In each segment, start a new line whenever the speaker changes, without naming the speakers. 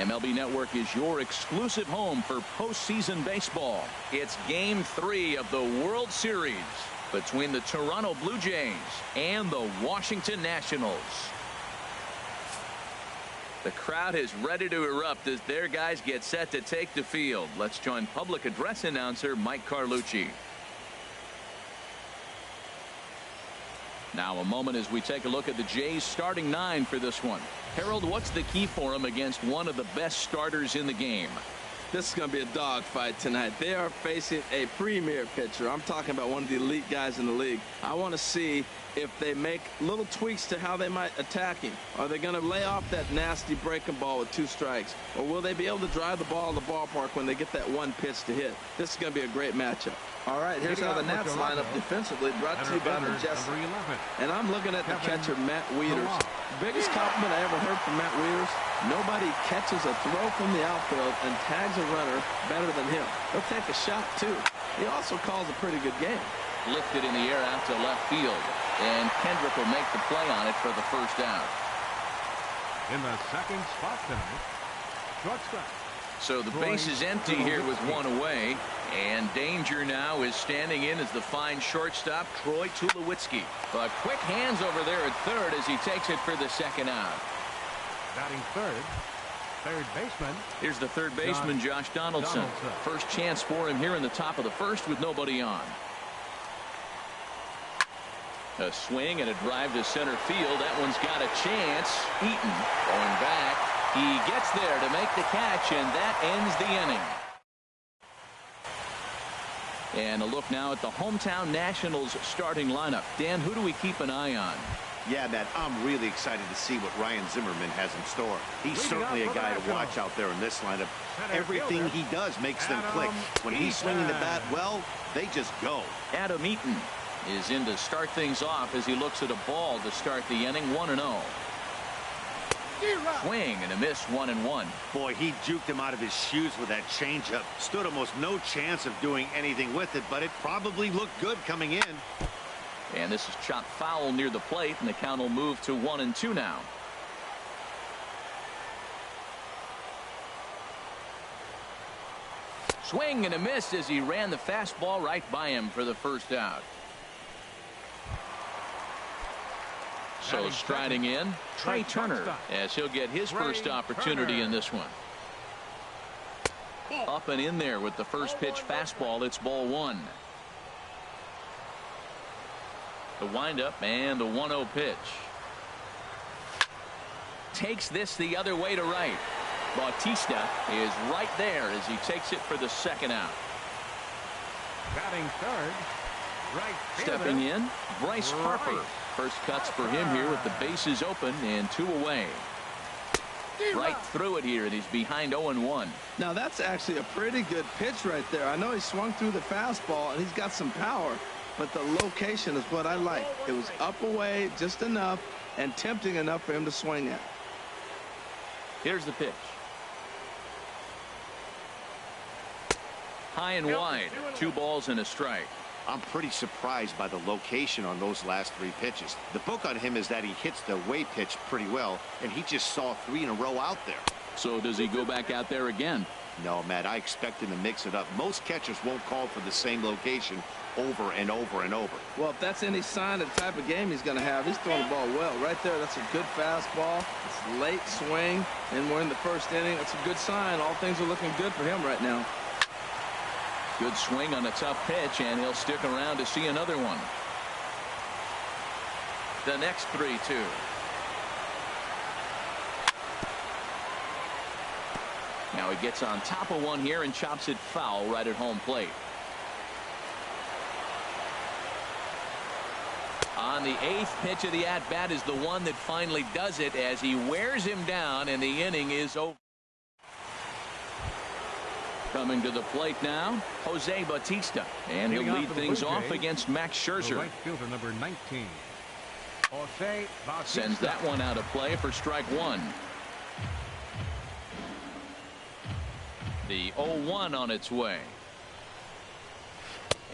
MLB Network is your exclusive home for postseason baseball. It's Game 3 of the World Series between the Toronto Blue Jays and the Washington Nationals. The crowd is ready to erupt as their guys get set to take the field. Let's join public address announcer Mike Carlucci. Now a moment as we take a look at the Jays starting 9 for this one. Harold, what's the key for them against one of the best starters in the game?
This is going to be a dogfight tonight. They are facing a premier pitcher. I'm talking about one of the elite guys in the league. I want to see if they make little tweaks to how they might attack him. Are they going to lay off that nasty breaking ball with 2 strikes? Or will they be able to drive the ball in the ballpark when they get that one pitch to hit? This is going to be a great matchup. All right, here's how the Nats line up defensively, brought to you by Majestic. And I'm looking at the catcher, Matt Wieters. Biggest compliment I ever heard from Matt Wieters: nobody catches a throw from the outfield and tags a runner better than him. He'll take a shot, too. He also calls a pretty good game.
Lifted in the air out to left field. And Kendrick will make the play on it for the first down.
In the second spot tonight, shortstop.
So the base is empty here with 1 away. And danger now is standing in as the fine shortstop, Troy Tulowitzki. But quick hands over there at third as he takes it for the second out.
Batting third baseman.
Here's the third baseman, Josh Donaldson. First chance for him here in the top of the first with nobody on. A swing and a drive to center field. That one's got a chance. Eaton going back. He gets there to make the catch, and that ends the inning. And a look now at the hometown Nationals starting lineup. Dan, who do we keep an eye on?
Yeah, Matt, I'm really excited to see what Ryan Zimmerman has in store. He's certainly a guy to watch out there in this lineup. Everything he does makes them click. When he's swinging the bat well, they just go.
Adam Eaton is in to start things off as he looks at a ball to start the inning. 1-0. Swing and a miss. 1-1.
Boy, he juked him out of his shoes with that changeup. Stood almost no chance of doing anything with it, but it probably looked good coming in.
And this is chopped foul near the plate, and the count will move to 1-2 now. Swing and a miss as he ran the fastball right by him for the first out. So striding in, Trey Turner, as he'll get his first opportunity in this one. Up and in there with the first pitch fastball. It's ball 1. The windup and the 1-0 pitch. Takes this the other way to right. Bautista is right there as he takes it for the second out.
Batting third, right fielder.
Stepping in, Bryce Harper. First cuts for him here with the bases open and 2 away. Right through it here, and he's behind 0-1.
Now that's actually a pretty good pitch right there. I know he swung through the fastball and he's got some power, but the location is what I like. It was up away just enough and tempting enough for him to swing at.
Here's the pitch. High and wide. 2 balls and a strike.
I'm pretty surprised by the location on those last 3 pitches. The book on him is that he hits the away pitch pretty well, and he just saw 3 in a row out there.
So does he go back out there again?
No, Matt, I expect him to mix it up. Most catchers won't call for the same location over and over and over.
Well, if that's any sign of the type of game he's going to have, he's throwing the ball well. Right there, that's a good fastball. It's late swing, and we're in the first inning. That's a good sign. All things are looking good for him right now.
Good swing on a tough pitch, and he'll stick around to see another one. The next 3-2. Now he gets on top of one here and chops it foul right at home plate. On the 8th pitch of the at-bat is the one that finally does it as he wears him down, and the inning is over. Coming to the plate now, Jose Bautista, and he'll lead things off against Max Scherzer.
Right fielder number 19. Jose Bautista
sends that one out of play for strike 1. The 0-1 on its way.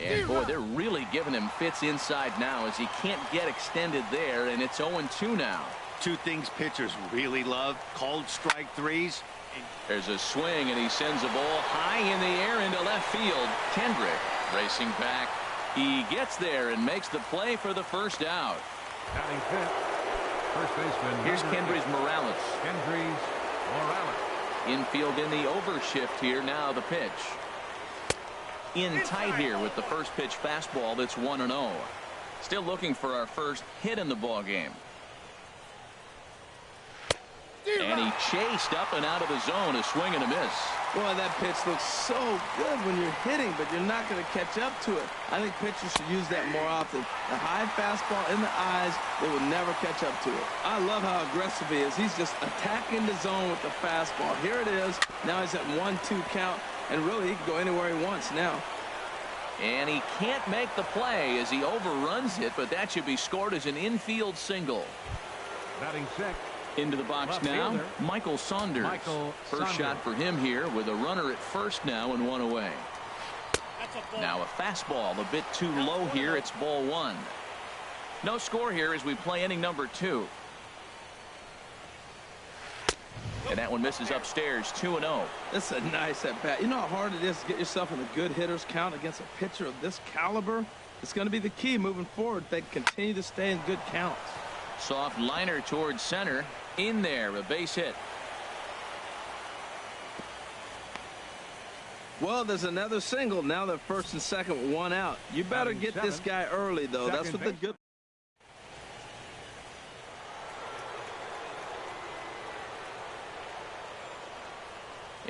And boy, they're really giving him fits inside now as he can't get extended there, and it's 0-2 now.
2 things pitchers really love: called strike 3s
There's a swing, and he sends a ball high in the air into left field. Kendrick racing back. He gets there and makes the play for the first out.
Batting fifth, first baseman.
Here's Kendrys Morales.
Kendrys Morales.
Infield in the overshift here. Now the pitch. In tight here with the first pitch fastball. That's 1-0. Still looking for our first hit in the ball game. And he chased up and out of the zone. A swing and a miss.
Boy, that pitch looks so good when you're hitting, but you're not going to catch up to it. I think pitchers should use that more often. The high fastball in the eyes, they will never catch up to it. I love how aggressive he is. He's just attacking the zone with the fastball. Here it is. Now he's at 1-2 count, and really he can go anywhere he wants now.
And he can't make the play as he overruns it, but that should be scored as an infield single.
Batting sixth.
Into the box
Left
now,
fielder.
Michael Saunders. First shot for him here with a runner at first now and one away. Now a fastball a bit too low here. It's ball one. No score here as we play inning number 2. And that one misses upstairs. 2-0.
That's a nice at bat. You know how hard it is to get yourself in a good hitter's count against a pitcher of this caliber? It's going to be the key moving forward. They continue to stay in good counts.
Soft liner towards center. In there, a base hit.
Well, there's another single. Now they're first and second with one out. You better get this guy early, though. That's what the good.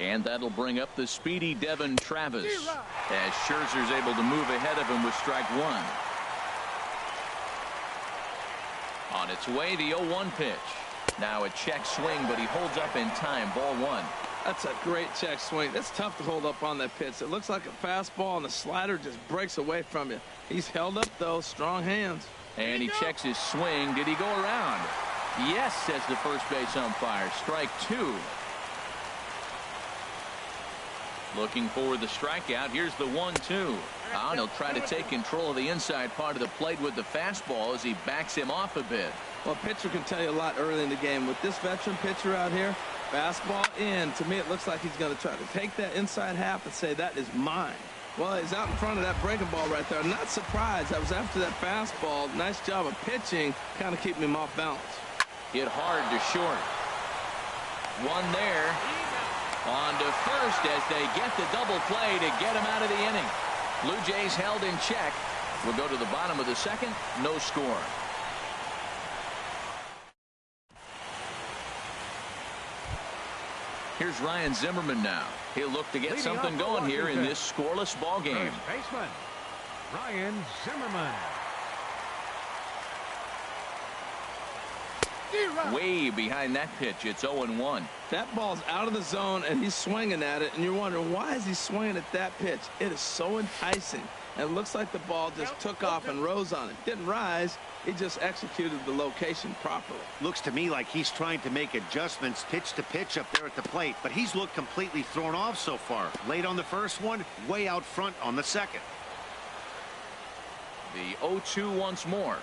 And that'll bring up the speedy Devin Travis as Scherzer's able to move ahead of him with strike one. On its way, the 0-1 pitch. Now a check swing, but he holds up in time. Ball one.
That's a great check swing. That's tough to hold up on that pitch. It looks like a fastball, and the slider just breaks away from you. He's held up, though. Strong hands.
And he checks his swing. Did he go around? Yes, says the first base umpire. Strike two. Looking for the strikeout. Here's the 1-2. And he'll try to take control of the inside part of the plate with the fastball as he backs him off a bit.
Well, a pitcher can tell you a lot early in the game. With this veteran pitcher out here, fastball in. To me, it looks like he's going to try to take that inside half and say, that is mine. Well, he's out in front of that breaking ball right there. Not surprised. I was after that fastball. Nice job of pitching, kind of keeping him off balance.
Hit hard to short. One there. On to first as they get the double play to get him out of the inning. Blue Jays held in check. We'll go to the bottom of the second. No score. Here's Ryan Zimmerman now. He'll look to get something going here in this scoreless ball game.
First baseman, Ryan Zimmerman.
Way behind that pitch. It's 0-1.
That ball's out of the zone, and he's swinging at it, and you're wondering, why is he swinging at that pitch? It is so enticing. And it looks like the ball just took off and rose on it. Didn't rise. He just executed the location properly.
Looks to me like he's trying to make adjustments pitch to pitch up there at the plate, but he's looked completely thrown off so far. Late on the first one, way out front on the second.
The 0-2 once more.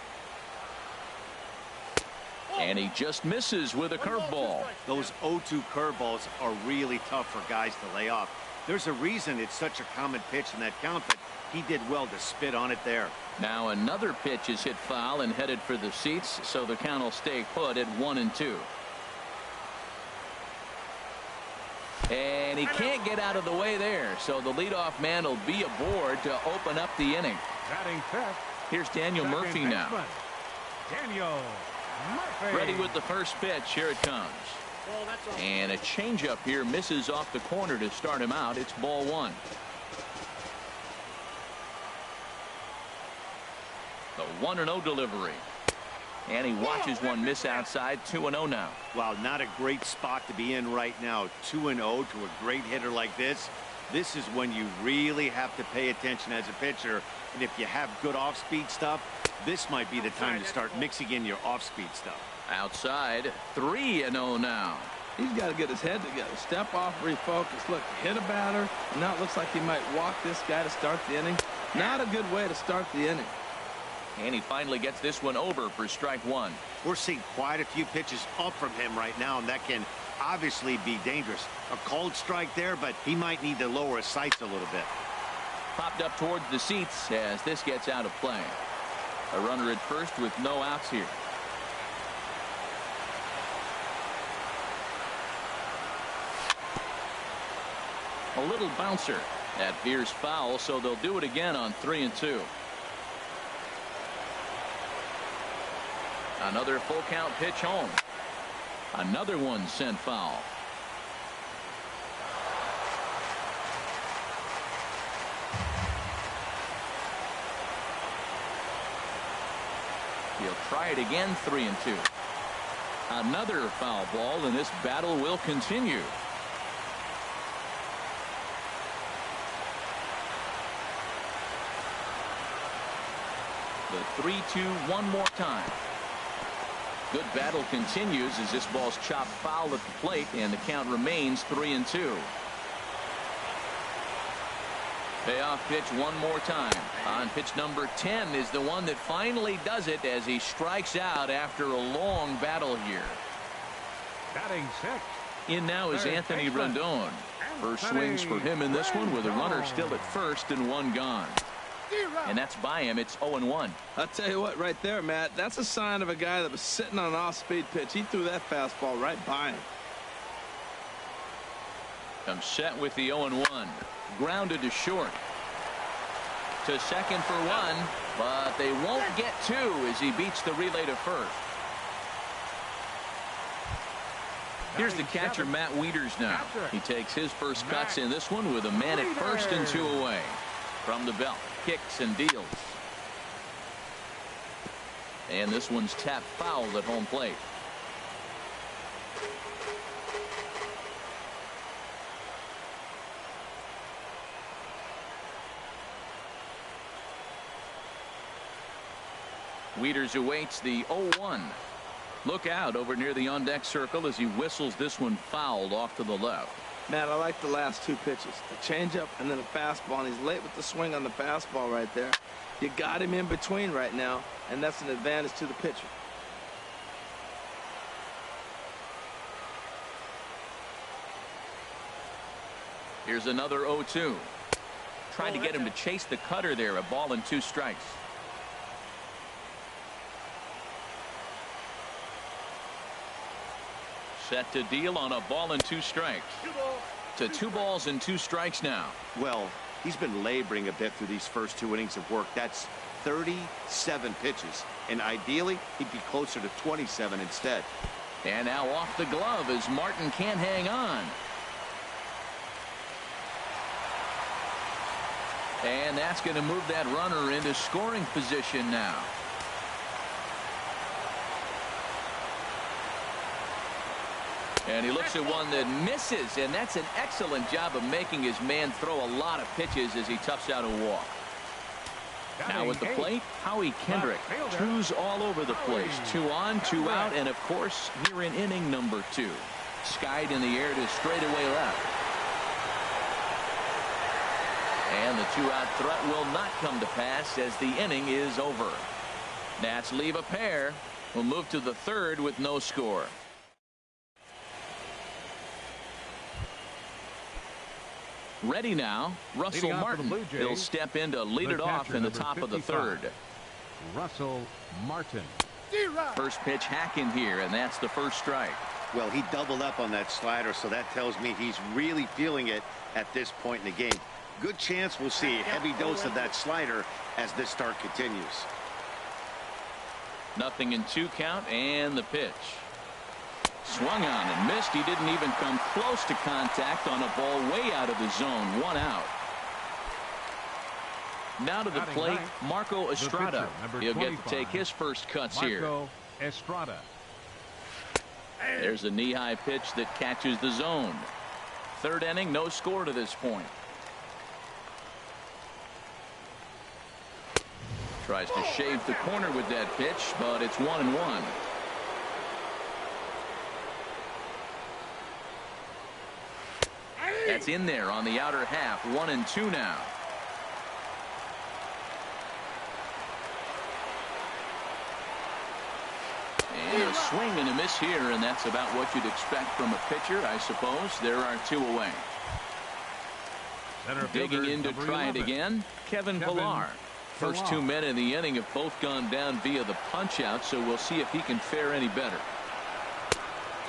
And he just misses with a curveball.
Those 0-2 curveballs are really tough for guys to lay off. There's a reason it's such a common pitch in that count, but he did well to spit on it there.
Now another pitch is hit foul and headed for the seats, so the count will stay put at 1-2. And he can't get out of the way there, so the leadoff man will be aboard to open up the inning.
Batting fifth.
Here's Daniel Murphy now.
Daniel Murphy.
Ready with the first pitch. Here it comes. And a changeup here misses off the corner to start him out. It's ball one. The 1-0 delivery. And he watches one miss outside. 2-0 now.
Wow, not a great spot to be in right now. 2-0 to a great hitter like this. This is when you really have to pay attention as a pitcher. And if you have good off-speed stuff, this might be the time to start mixing in your off-speed stuff.
Outside, 3-0 now.
He's got to get his head together. Step off, refocus. Look, hit a batter. Now it looks like he might walk this guy to start the inning. Not a good way to start the inning.
And he finally gets this one over for strike one.
We're seeing quite a few pitches up from him right now, and that can obviously be dangerous. A cold strike there, but he might need to lower his sights a little bit.
Popped up towards the seats as this gets out of play. A runner at first with no outs here. A little bouncer. That veers foul, so they'll do it again on 3-2. Another full count pitch home. Another one sent foul. He'll try it again, 3-2. Another foul ball, and this battle will continue. The 3-2 one more time. Good battle continues as this ball's chopped foul at the plate, and the count remains 3-2. Payoff pitch one more time. On pitch number 10 is the one that finally does it as he strikes out after a long battle here.
Batting sixth.
In now is Anthony Rendon. First swings for him in this one with a runner still at first and one gone. And that's by him. It's 0-1.
I'll tell you what, right there, Matt, that's a sign of a guy that was sitting on an off-speed pitch. He threw that fastball right by him.
Comes set with the 0-1. Grounded to short. To second for one, but they won't get two as he beats the relay to first. Here's the catcher, Matt Wieters now. He takes his first cuts in this one with a man at first and two away. From the belt, kicks and deals. And this one's tapped foul at home plate. Wieters awaits the 0-1. Look out over near the on-deck circle as he whistles this one fouled off to the left.
Matt, I like the last two pitches. A changeup and then a fastball, and he's late with the swing on the fastball right there. You got him in between right now, and that's an advantage to the pitcher.
Here's another 0-2. Trying to get him to chase the cutter there. A ball and two strikes. Set to deal on a ball and two strikes. To 2 balls and 2 strikes now.
Well, he's been laboring a bit through these first 2 innings of work. That's 37 pitches, and ideally he'd be closer to 27 instead.
And now off the glove as Martin can't hang on. And that's going to move that runner into scoring position now. And he looks at one that misses, and that's an excellent job of making his man throw a lot of pitches as he toughs out a walk. Now at the plate, Howie Kendrick. 2s all over the place. 2 on, 2 out, and of course here in inning number 2. Skied in the air to straightaway left. And the 2-out threat will not come to pass as the inning is over. Nats leave a pair. We'll move to the 3rd with no score. Ready now, Russell Martin. He'll step in to lead it off in the top of the 3rd.
Russell Martin.
First pitch hacking here, and that's the first strike.
Well, he doubled up on that slider, so that tells me he's really feeling it at this point in the game. Good chance we'll see a heavy dose of that slider as this start continues.
0-2 count, and the pitch. Swung on and missed. He didn't even come close to contact on a ball way out of the zone. 1 out. Now to the plate, Marco Estrada. He'll get to take his first cuts here.
Marco Estrada.
There's a knee-high pitch that catches the zone. 3rd inning, no score to this point. Tries to shave the corner with that pitch, but it's 1-1. That's in there on the outer half. 1-2 now. And he'll swing and a miss here, and that's about what you'd expect from a pitcher, I suppose. There are 2 away. Digging in to try it again, Kevin Pillar. First 2 men in the inning have both gone down via the punch-out, so we'll see if he can fare any better.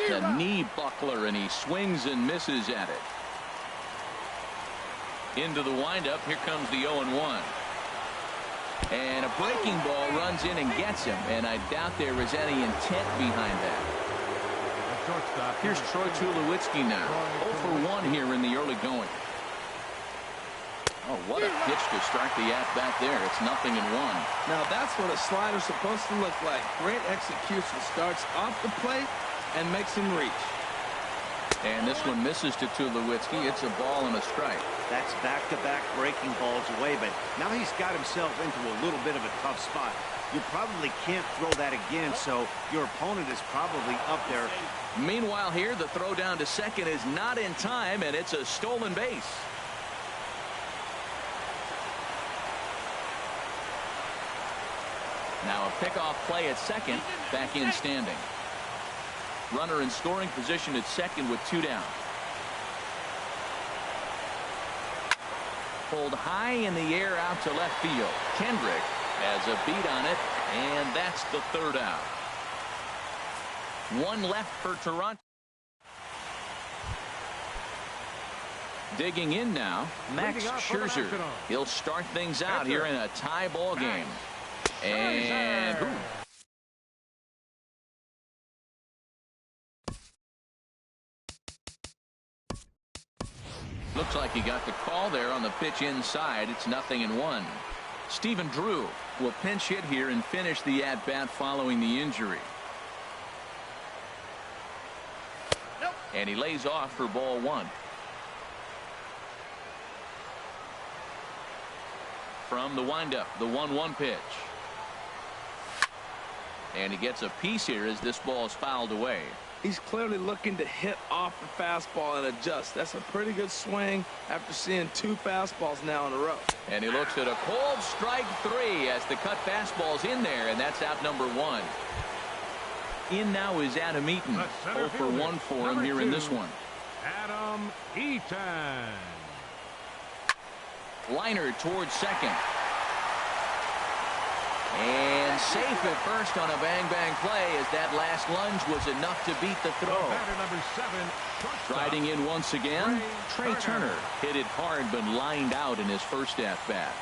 The knee buckler, and he swings and misses at it. Into the windup. Here comes the 0-1. And a breaking ball runs in and gets him, and I doubt there is any intent behind that. Here's Troy Tulowitzki now. 0 for 1 here in the early going. Oh, what a pitch to start the at-bat there. It's 0-1.
Now that's what a slider's supposed to look like. Great execution. Starts off the plate and makes him reach.
And this one misses to Tulowitzki. It's a ball and a strike.
That's back-to-back breaking balls away, but now he's got himself into a little bit of a tough spot. You probably can't throw that again, so your opponent is probably up there.
Meanwhile here, the throw down to second is not in time, and it's a stolen base. Now a pickoff play at second, back in standing. Runner in scoring position at second with 2 down. Pulled high in the air out to left field. Kendrick has a beat on it, and that's the 3rd out. 1 left for Toronto. Digging in now, Max Scherzer. He'll start things out here in a tie ball game. And looks like he got the call there on the pitch inside. It's 0-1. Stephen Drew will pinch hit here and finish the at-bat following the injury. And he lays off for ball 1. From the windup, the 1-1 pitch. And he gets a piece here as this ball is fouled away.
He's clearly looking to hit off the fastball and adjust. That's a pretty good swing after seeing 2 fastballs now in a row.
And he looks at a cold strike 3 as the cut fastball's in there, and that's out number 1. In now is Adam Eaton. 0 for 1 for him here in this one.
Adam Eaton.
Liner towards second. And safe at first on a bang-bang play as that last lunge was enough to beat the throw. Striding in once again, Trey Turner hit it hard but lined out in his first at-bat.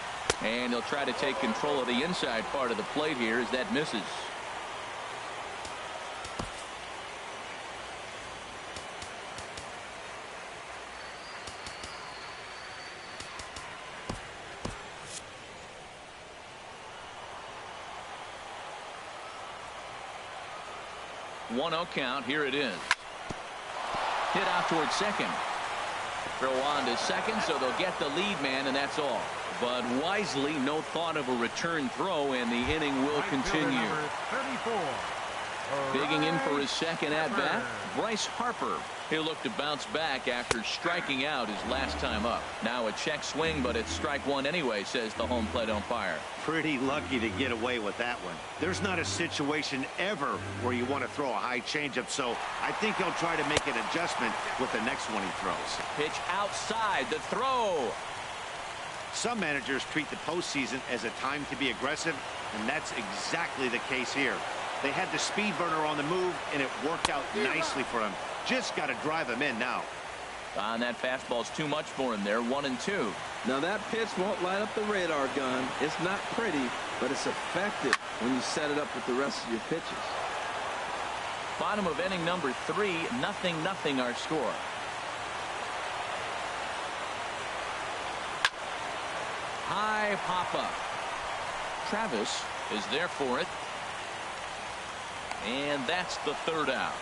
And he'll try to take control of the inside part of the plate here as that misses. One-0 count. Here it is. Hit out towards second. Throw on to second, so they'll get the lead man, and that's all. But wisely, no thought of a return throw, and the inning will continue. Digging in for his second at-bat, Bryce Harper. He'll look to bounce back after striking out his last time up. Now a check swing, but it's strike 1 anyway, says the home plate umpire.
Pretty lucky to get away with that one. There's not a situation ever where you want to throw a high changeup, so I think he'll try to make an adjustment with the next one he throws.
Pitch outside, the throw.
Some managers treat the postseason as a time to be aggressive, and that's exactly the case here. They had the speed burner on the move, and it worked out nicely for him. Just got to drive him in now.
And that fastball's too much for him there. 1-2.
Now that pitch won't light up the radar gun. It's not pretty, but it's effective when you set it up with the rest of your pitches.
Bottom of inning number 3, 0-0 our score. High pop-up. Travis is there for it. And that's the 3rd out.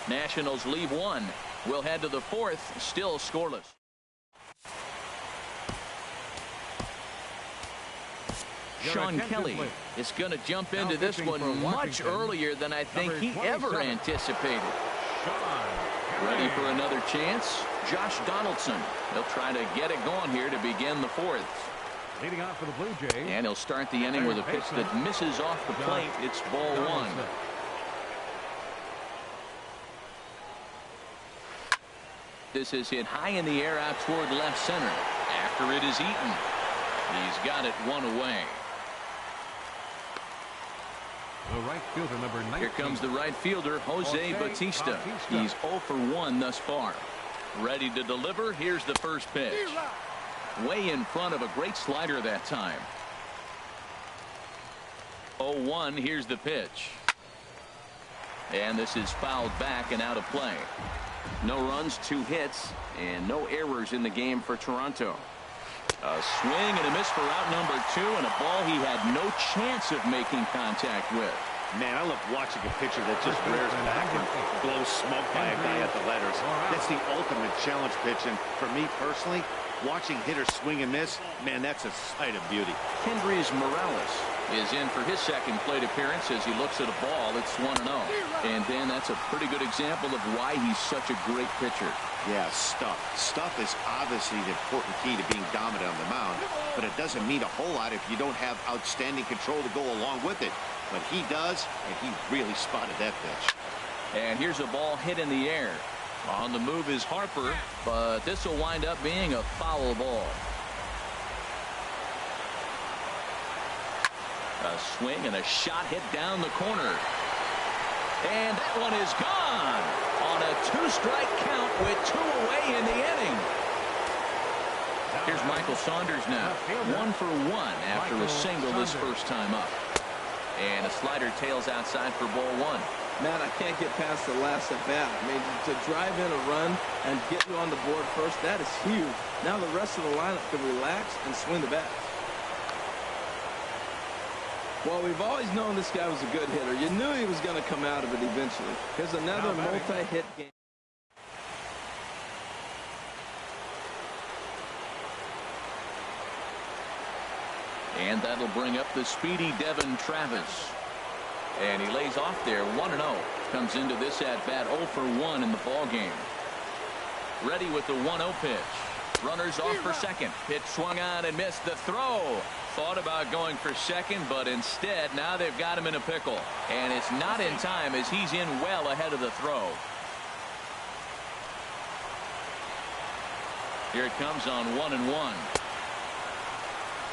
Nationals leave 1. We'll head to the 4th, still scoreless. Sean Kelly is going to jump into this one much earlier than I think he ever anticipated. Ready for another chance? Josh Donaldson. He'll try to get it going here to begin the 4th.
Leading off for the Blue Jays.
And he'll start the inning with a pitch that misses off the plate. It's ball 1. This is hit high in the air out toward left center. After it is eaten. He's got it one away.
The right fielder, number 19.
Here comes the right fielder, Jose Bautista. He's 0 for 1 thus far. Ready to deliver. Here's the first pitch. Way in front of a great slider that time. 0-1. Here's the pitch. And this is fouled back and out of play.
No runs, 2 hits, and no errors in the game for Toronto.
A swing and a miss for out number 2, and a ball he had no chance of making contact with.
Man, I love watching a pitcher that just rears back and blows smoke by a guy at the letters. That's the ultimate challenge pitch, and for me personally, watching hitters swing and miss, man, that's a sight of beauty.
Kendrys Morales is in for his second plate appearance as he looks at a ball. It's 1-0. And Dan, that's a pretty good example of why he's such a great pitcher.
Yeah, stuff. Stuff is obviously the important key to being dominant on the mound, but it doesn't mean a whole lot if you don't have outstanding control to go along with it. But he does, and he really spotted that pitch.
And here's a ball hit in the air. On the move is Harper, but this will wind up being a foul ball. A swing and a shot hit down the corner. And that one is gone on a 2-strike count with 2 away in the inning. Here's Michael Saunders now. 1 for 1 after a single this first time up. And a slider tails outside for ball 1.
Man, I can't get past the last at bat. I mean, to drive in a run and get you on the board first, that is huge. Now the rest of the lineup can relax and swing the bat. Well, we've always known this guy was a good hitter. You knew he was going to come out of it eventually. Here's another multi-hit game.
And that'll bring up the speedy Devin Travis. And he lays off there 1-0. Comes into this at bat 0 for 1 in the ball game. Ready with the 1-0 pitch. Runners off for second. Pitch swung on and missed. The throw. Thought about going for second, but instead now they've got him in a pickle. And it's not in time as he's in well ahead of the throw. Here it comes on 1-1.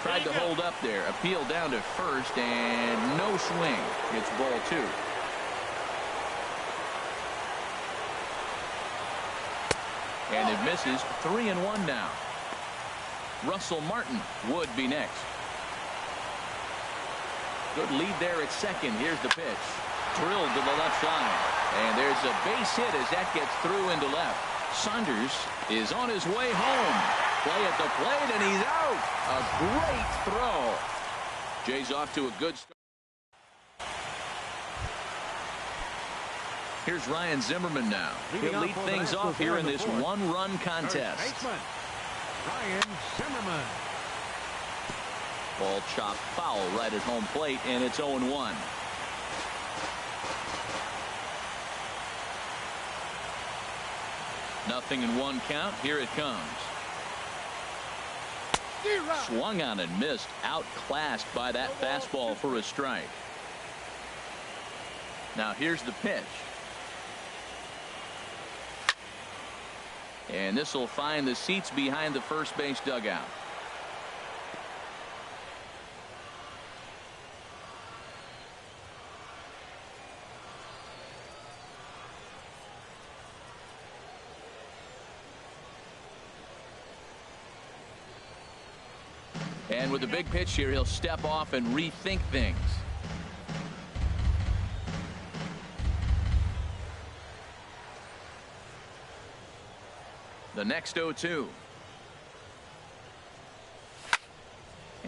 Tried to hold up there. Appeal down to first and no swing. It's ball 2. And it misses. 3-1 now. Russell Martin would be next. Good lead there at second. Here's the pitch. Drilled to the left side. And there's a base hit as that gets through into left. Saunders is on his way home. Play at the plate, and he's out. A great throw. Jay's off to a good start. Here's Ryan Zimmerman now. He'll lead things off here in this one-run contest.
Ryan Zimmerman.
Ball chopped foul right at home plate, and it's 0-1. Nothing in 1 count. Here it comes. Swung on and missed. Outclassed by that fastball for a strike. Now here's the pitch. And this will find the seats behind the first base dugout. And with a big pitch here, he'll step off and rethink things. The next 0-2.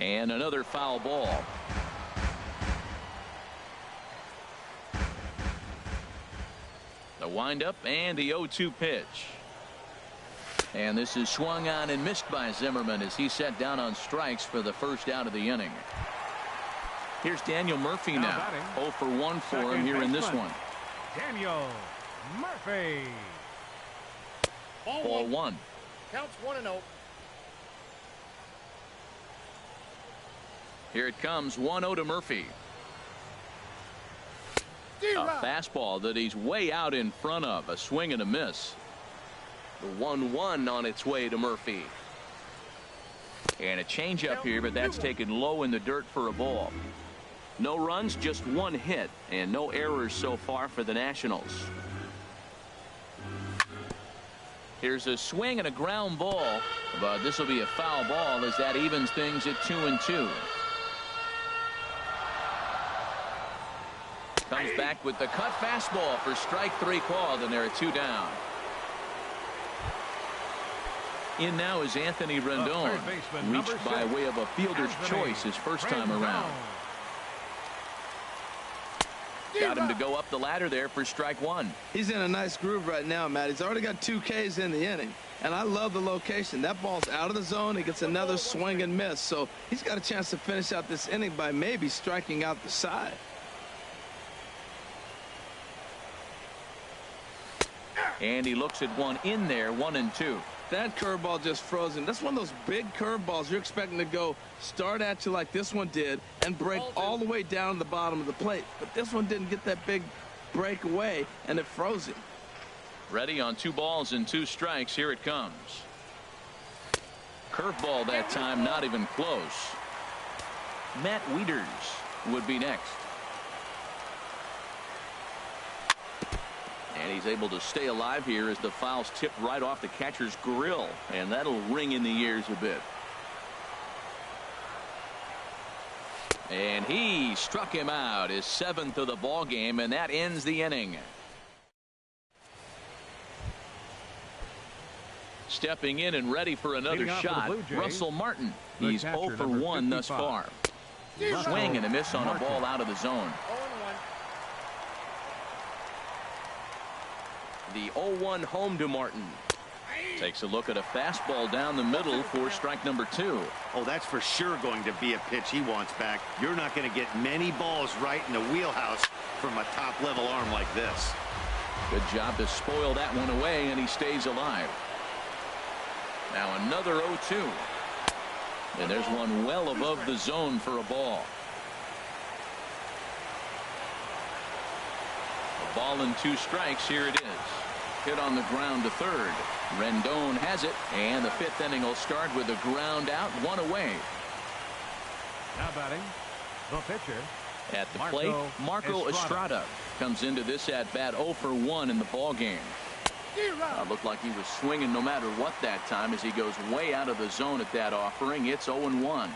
And another foul ball. The windup and the 0-2 pitch. And this is swung on and missed by Zimmerman as he set down on strikes for the first out of the inning. Here's Daniel Murphy now. 0 for 1 for him here in this one.
Daniel Murphy.
Ball 1.
Counts 1-0.
Here it comes. 1-0 to Murphy. A fastball that he's way out in front of. A swing and a miss. The 1-1 on its way to Murphy. And a changeup here, but that's taken low in the dirt for a ball. No runs, just one hit, and no errors so far for the Nationals. Here's a swing and a ground ball, but this will be a foul ball as that evens things at 2-2. Comes back with the cut fastball for strike 3 called, and there are 2 down. In now is Anthony Rendon, reached by way of a fielder's choice his first time around. Got him to go up the ladder there for strike 1.
He's in a nice groove right now, Matt. He's already got 2 Ks in the inning, and I love the location. That ball's out of the zone. He gets another swing and miss, so he's got a chance to finish out this inning by maybe striking out the side.
And he looks at one in there, 1-2.
That curveball just froze him. That's one of those big curveballs you're expecting to go start at you like this one did and break all the way down to the bottom of the plate. But this one didn't get that big break away, and it froze him.
Ready on 2 balls and 2 strikes. Here it comes. Curveball that time, not even close. Matt Wieters would be next. And he's able to stay alive here as the foul's tipped right off the catcher's grill, and that'll ring in the ears a bit. And he struck him out, his 7th of the ball game, and that ends the inning. Stepping in and ready for another shot, Russell Martin. He's 0 for 1 thus far. Swing and a miss on a ball out of the zone. The 0-1 home to Martin. Takes a look at a fastball down the middle for strike number 2.
Oh, that's for sure going to be a pitch he wants back. You're not going to get many balls right in the wheelhouse from a top-level arm like this.
Good job to spoil that one away, and he stays alive. Now another 0-2. And there's one well above the zone for a ball. A ball and 2 strikes. Here it is. Hit on the ground to third. Rendon has it, and the 5th inning will start with a ground out, 1 away.
Now batting, the pitcher.
At the plate, Marco Estrada comes into this at bat 0 for 1 in the ball game. Looked like he was swinging no matter what that time as he goes way out of the zone at that offering. It's 0-1.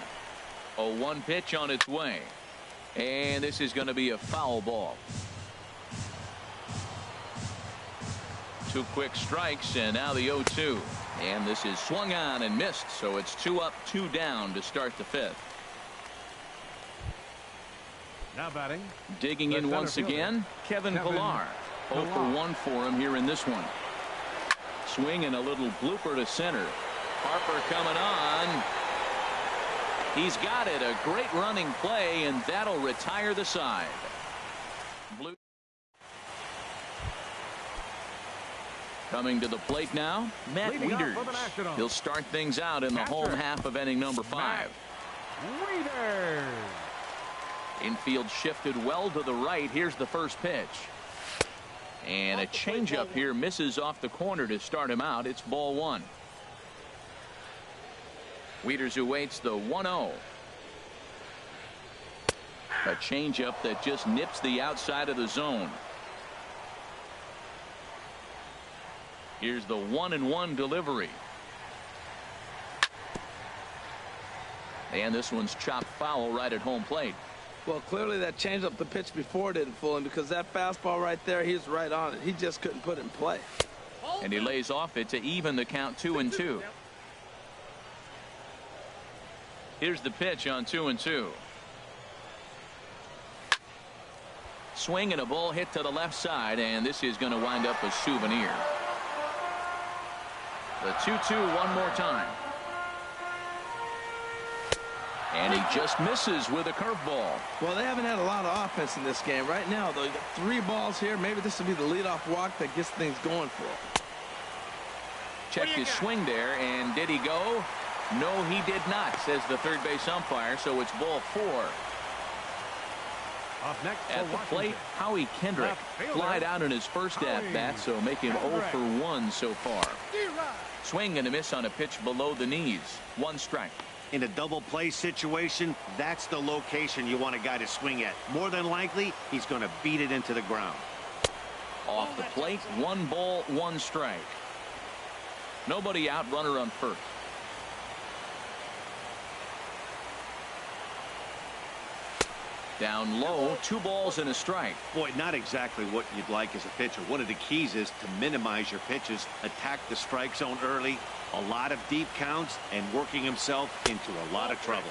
0-1 pitch on its way, and this is going to be a foul ball. 2 quick strikes, and now the 0-2. And this is swung on and missed, so it's 2 up, 2 down to start the 5th.
Now batting.
Digging in once again, Kevin Pillar. 0 for 1 for him here in this one. Swing and a little blooper to center. Harper coming on. He's got it. A great running play, and that'll retire the side. Blue. Coming to the plate now, Matt Wieters. He'll start things out in the home half of inning number 5.
Wieters.
Infield shifted well to the right. Here's the first pitch. And a changeup here misses off the corner to start him out. It's ball 1. Wieters awaits the 1-0. A changeup that just nips the outside of the zone. Here's the 1-1 delivery. And this one's chopped foul right at home plate.
Well, clearly that changeup the pitch before didn't fool him, because that fastball right there, he's right on it. He just couldn't put it in play.
And he lays off it to even the count 2-2. Here's the pitch on 2-2. Swing and a ball hit to the left side, and this is going to wind up a souvenir. The 2-2 one more time. And he just misses with a curveball.
Well, they haven't had a lot of offense in this game. Right now, though, you got 3 balls here. Maybe this will be the leadoff walk that gets things going for him.
Checked his swing there, and did he go? No, he did not, says the third base umpire, so it's ball 4.
Up next for
At the
Washington.
plate, Howie Kendrick
Left fielder,
flied out in his first at-bat, so making 0 for 1 so far. Swing and a miss on a pitch below the knees. 1 strike.
In a double play situation, that's the location you want a guy to swing at. More than likely, he's going to beat it into the ground.
Off the plate, 1 ball, 1 strike. Nobody out, runner on first. Down low, 2 balls and a strike.
Boy, not exactly what you'd like as a pitcher. One of the keys is to minimize your pitches, attack the strike zone early, a lot of deep counts, and working himself into a lot of trouble.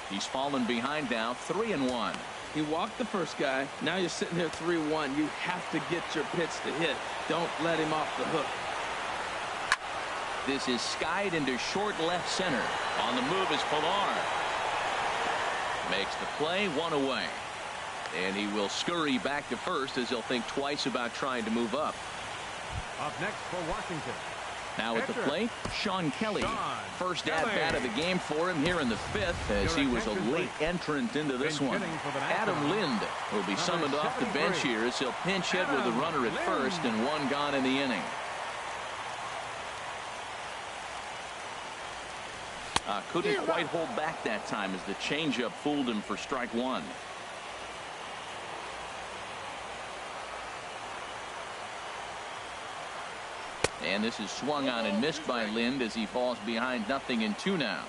He's fallen behind now, 3-1.
He walked the first guy. Now you're sitting here 3-1. You have to get your pitch to hit. Don't let him off the hook.
This is skied into short left center. On the move is Pilar. Makes the play, 1 away. And he will scurry back to first as he'll think twice about trying to move up.
Up next for Washington.
Now at the
Pitcher,
plate, Sean Kelly. First
Kelly.
at-bat of the game for him here in the 5th as he was a late entrant into this one. Adam Lind will be summoned off the bench here as he'll pinch hit with a runner at first and 1 gone in the inning. Couldn't quite hold back that time as the changeup fooled him for strike 1. And this is swung on and missed by Lind as he falls behind 0-2 now.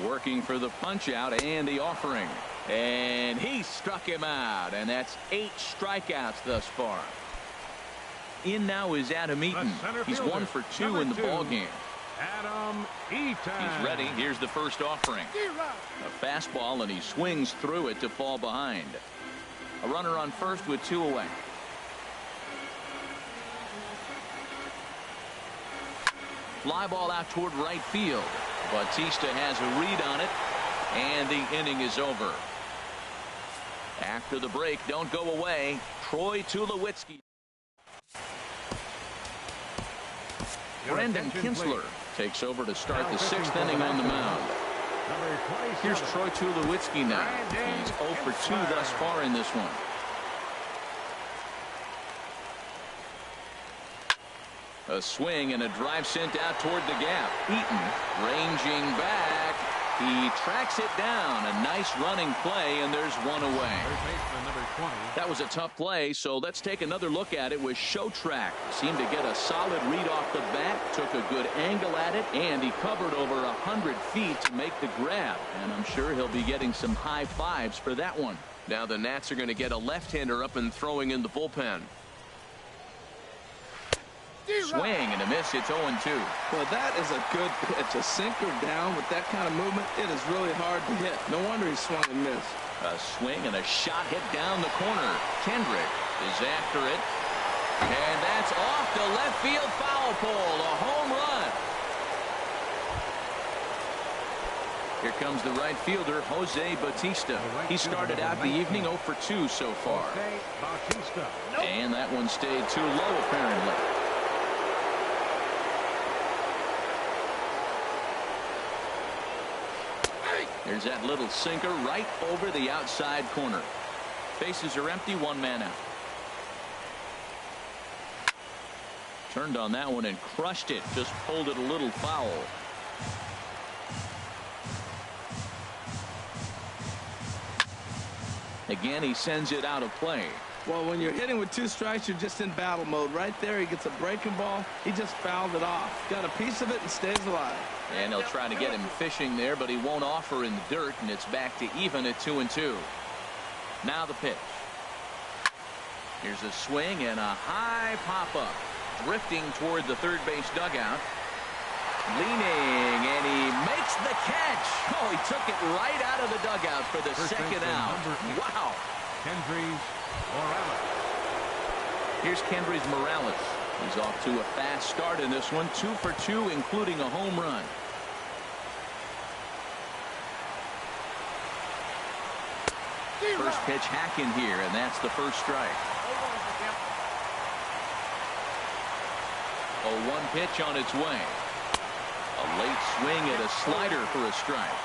Working for the punch out and the offering. And he struck him out, and that's 8 strikeouts thus far. In now is Adam Eaton. He's 1 for 2 in the ballgame.
Adam Eaton.
He's ready. Here's the first offering. A fastball, and he swings through it to fall behind. A runner on first with 2 away. Fly ball out toward right field. Bautista has a read on it, and the inning is over. After the break, don't go away. Troy Tulowitzki. Brendan Kinsler takes over to start the 6th inning on the mound. Here's Troy Tulowitzki now. He's 0 for 2 thus far in this one. A swing and a drive sent out toward the gap. Eaton ranging back. He tracks it down. A nice running play, and there's 1 away. That was a tough play, so let's take another look at it with Showtrack. Seemed to get a solid read off the bat, took a good angle at it, and he covered over 100 feet to make the grab. And I'm sure he'll be getting some high fives for that one. Now the Nats are going to get a left-hander up and throwing in the bullpen. Swing and a miss. It's 0-2.
Well, that is a good pitch. A sinker down with that kind of movement, it is really hard to hit. No wonder he swung and missed.
A swing and a shot hit down the corner. Kendrick is after it. And that's off the left field foul pole. A home run. Here comes the right fielder, Jose Bautista. He started out the evening 0 for 2 so far. And that one stayed too low, apparently. There's that little sinker right over the outside corner. Bases are empty, 1 man out. Turned on that one and crushed it. Just pulled it a little foul. Again, he sends it out of play.
Well, when you're hitting with 2 strikes, you're just in battle mode. Right there, he gets a breaking ball. He just fouled it off. Got a piece of it and stays alive.
And they'll try to get him fishing there, but he won't offer in the dirt, and it's back to even at 2-2. Now the pitch. Here's a swing and a high pop-up. Drifting toward the third base dugout. Leaning, and he makes the catch. Oh, he took it right out of the dugout for the second out. Wow.
Kendrys Morales.
Here's Kendrys Morales. He's off to a fast start in this one. 2 for 2, including a home run. First pitch hack in here, and that's the first strike. 0-1 pitch on its way. A late swing at a slider for a strike.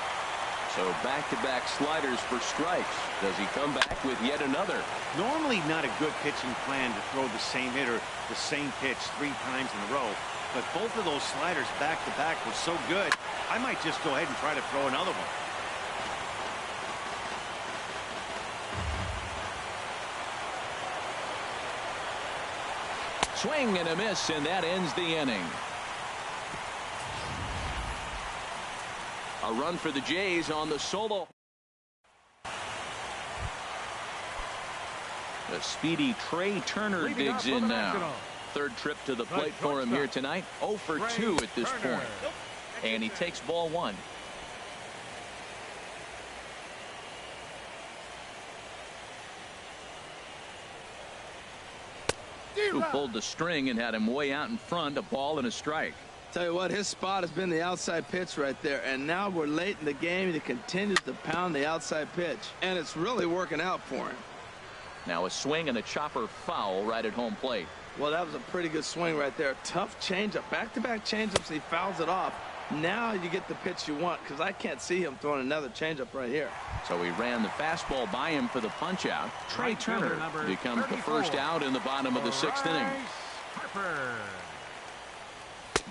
So back-to-back sliders for strikes. Does he come back with yet another?
Normally not a good pitching plan to throw the same hitter, the same pitch 3 times in a row. But both of those sliders back-to-back were so good, I might just go ahead and try to throw another one.
Swing and a miss, and that ends the inning. A run for the Jays on the solo. The speedy Trey Turner digs in now. Third trip to the plate for him here tonight. 0 for 2 at this point. And he takes ball 1. Who pulled the string and had him way out in front, a ball and a strike.
Tell you what, his spot has been the outside pitch right there, and now we're late in the game. He continues to pound the outside pitch, and it's really working out for him.
Now a swing and a chopper foul right at home plate.
Well, that was a pretty good swing right there. Tough changeup, back-to-back changeups, and he fouls it off. Now you get the pitch you want, because I can't see him throwing another changeup right here.
So he ran the fastball by him for the punch-out. Trey Turner becomes the first out in the bottom of the 6th inning.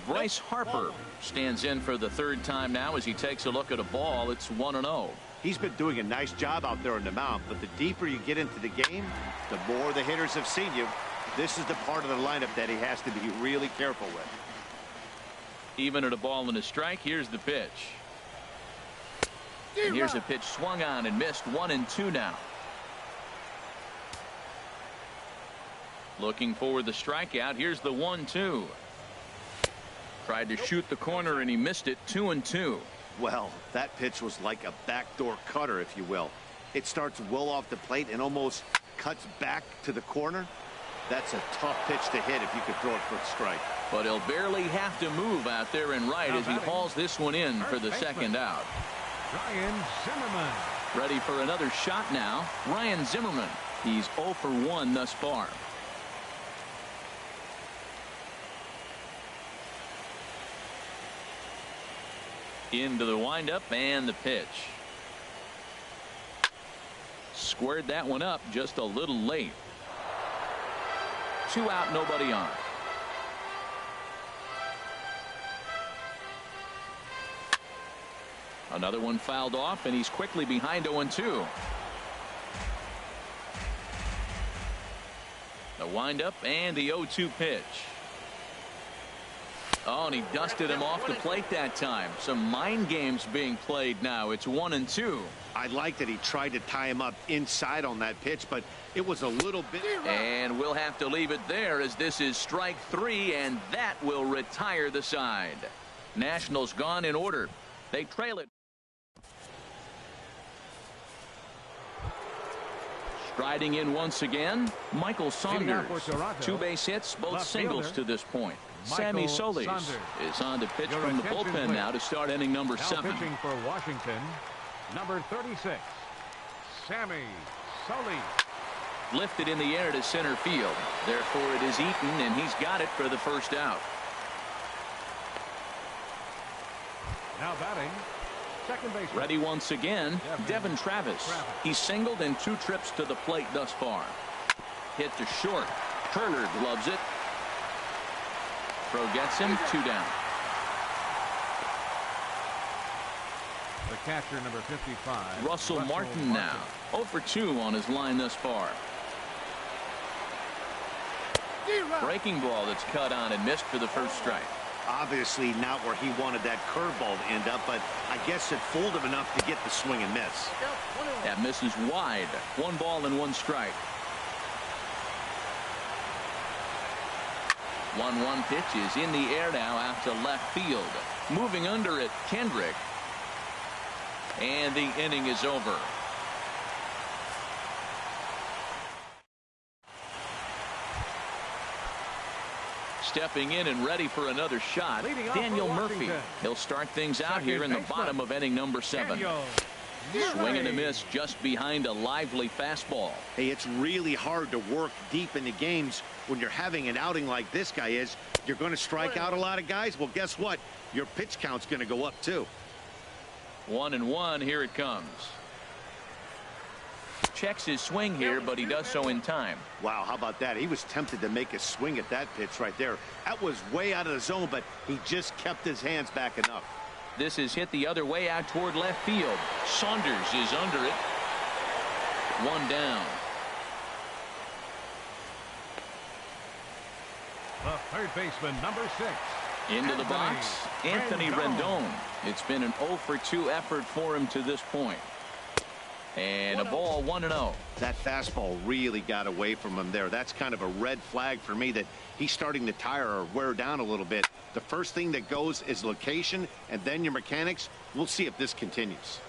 Bryce Harper stands in for the 3rd time now as he takes a look at a ball. It's 1-0.
He's been doing a nice job out there on the mound, but the deeper you get into the game, the more the hitters have seen you. This is the part of the lineup that he has to be really careful with.
Even at a ball and a strike, here's the pitch. And here's a pitch swung on and missed. 1-2 now. Looking for the strikeout. Here's the 1-2. Tried to shoot the corner and he missed it. 2-2.
Well, that pitch was like a backdoor cutter, if you will. It starts well off the plate and almost cuts back to the corner. That's a tough pitch to hit if you could throw it for a strike.
But he'll barely have to move out there and right as he hauls this one in for the 2nd out.
Ryan Zimmerman.
Ready for another shot now. Ryan Zimmerman. He's 0 for 1 thus far. Into the windup and the pitch. Squared that one up just a little late. 2 out, nobody on. Another one fouled off, and he's quickly behind 0-2. The windup and the 0-2 pitch. Oh, and he dusted him off the plate that time. Some mind games being played now. It's 1-2.
I like that he tried to tie him up inside on that pitch, but it was a little bit.
And we'll have to leave it there as this is strike 3, and that will retire the side. Nationals gone in order. They trail it. Striding in once again, Michael Saunders. 2 base hits, both singles to this point. Sammy Solis is on to pitch from the bullpen now to start inning number 7.
Pitching for Washington, number 36, Sammy Solis.
Lifted in the air to center field. Therefore, it is Eaton, and he's got it for the 1st out.
Now batting, second base.
Ready once again, Devin Travis. He's singled in 2 trips to the plate thus far. Hit to short. Turner gloves it. Throw gets him. 2 down.
The catcher, number 55.
Russell Martin now. 0 for 2 on his line thus far. Breaking ball that's cut on and missed for the 1st strike.
Obviously not where he wanted that curveball to end up, but I guess it fooled him enough to get the swing and miss.
That misses wide. 1 ball and 1 strike. 1-1 pitch is in the air now out to left field. Moving under it, Kendrick. And the inning is over. Stepping in and ready for another shot, Daniel Murphy. He'll start things out here in the bottom of inning number 7. Swing and a miss just behind a lively fastball.
Hey, it's really hard to work deep into games when you're having an outing like this guy is. You're going to strike out a lot of guys. Well, guess what? Your pitch count's going to go up too.
1-1. Here it comes. Checks his swing here, but he does so in time.
Wow, how about that? He was tempted to make a swing at that pitch right there. That was way out of the zone, but he just kept his hands back enough.
This is hit the other way out toward left field. Saunders is under it. One down.
The third baseman, number 6.
Into the box, Anthony Rendon. It's been an 0-for-2 effort for him to this point. And a ball, 1-0.
That fastball really got away from him there. That's kind of a red flag for me that he's starting to tire or wear down a little bit. The first thing that goes is location and then your mechanics. We'll see if this continues.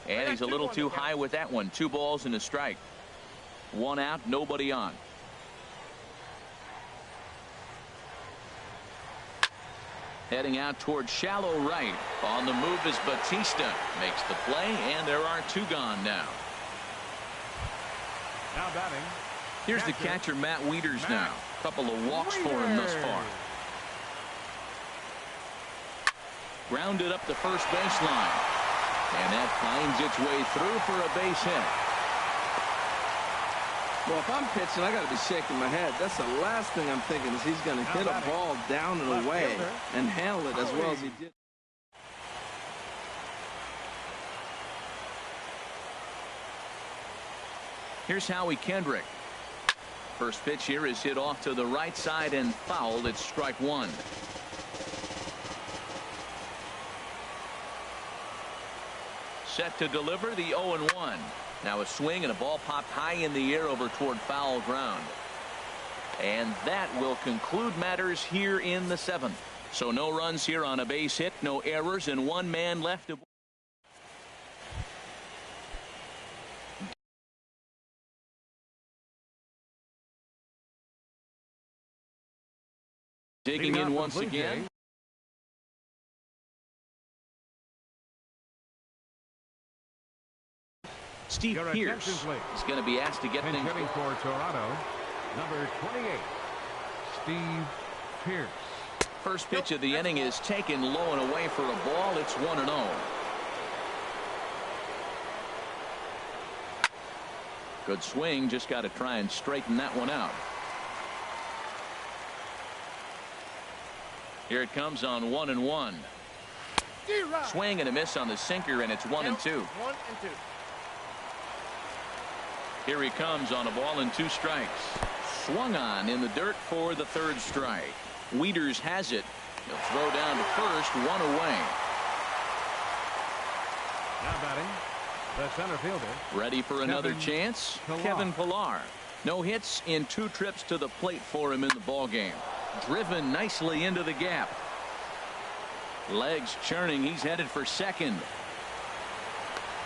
And he's a little too high with that one. 2 balls and a strike. 1 out, nobody on. Heading out toward shallow right. On the move is Batista. Makes the play, and there are 2 gone now.
Now batting.
Here's the catcher, Matt Wieters now. Couple of walks for him thus far. Grounded up the first baseline. And that finds its way through for a base hit.
Well, if I'm pitching, I got to be shaking my head. That's the last thing I'm thinking is he's going to hit a ball down and away and handle it as well as he did.
Here's Howie Kendrick. First pitch here is hit off to the right side and fouled. It's strike 1. Set to deliver the 0-1. Now a swing and a ball popped high in the air over toward foul ground. And that will conclude matters here in the 7th. So no runs here on a base hit, no errors, and 1 man left to. Digging in once again. Steve Pierce is going to be asked to get things.
Hitting for Toronto, number 28, Steve Pierce.
First pitch of the inning is taken low and away for a ball. It's 1-0. Good swing. Just got to try and straighten that one out. Here it comes on 1-1. Swing and a miss on the sinker, and it's 1-2. Here he comes on a ball and 2 strikes. Swung on in the dirt for the 3rd strike. Wieters has it. He'll throw down to first, 1 away.
Now batting, the center fielder.
Ready for another chance? Kevin Pillar. No hits in 2 trips to the plate for him in the ballgame. Driven nicely into the gap. Legs churning. He's headed for second.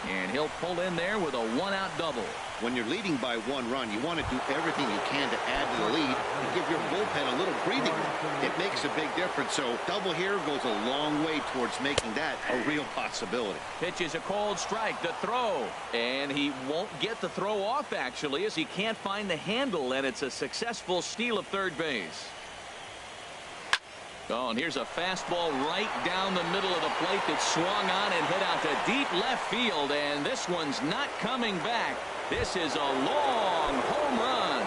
And he'll pull in there with a 1-out double.
When you're leading by 1 run, you want to do everything you can to add to the lead and give your bullpen a little breathing room. It makes a big difference. So double here goes a long way towards making that a real possibility.
Pitch is a cold strike. The throw. And he won't get the throw off, actually, as he can't find the handle. And it's a successful steal of third base. Oh, and here's a fastball right down the middle of the plate that swung on and hit out to deep left field. And this one's not coming back. This is a long home run.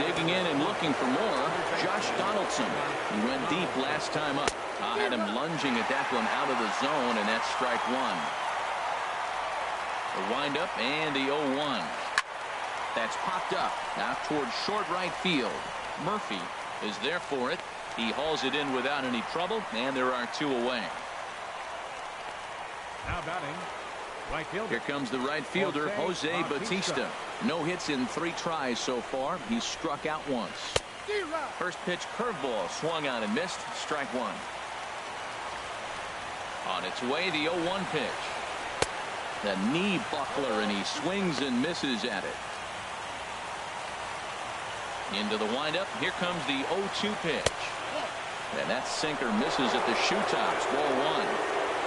Digging in and looking for more, Josh Donaldson. He went deep last time up. Had him lunging at that one out of the zone, and that's strike 1. The windup and the 0-1. That's popped up out towards short right field. Murphy is there for it. He hauls it in without any trouble, and there are 2 away.
Now batting, right fielder.
Here comes the right fielder, Jose Batista. No hits in 3 tries so far. He's struck out once. First pitch curveball swung on and missed. Strike 1. On its way, the 0-1 pitch. The knee buckler, and he swings and misses at it. Into the windup. Here comes the 0-2 pitch. And that sinker misses at the shoe tops. Ball 1.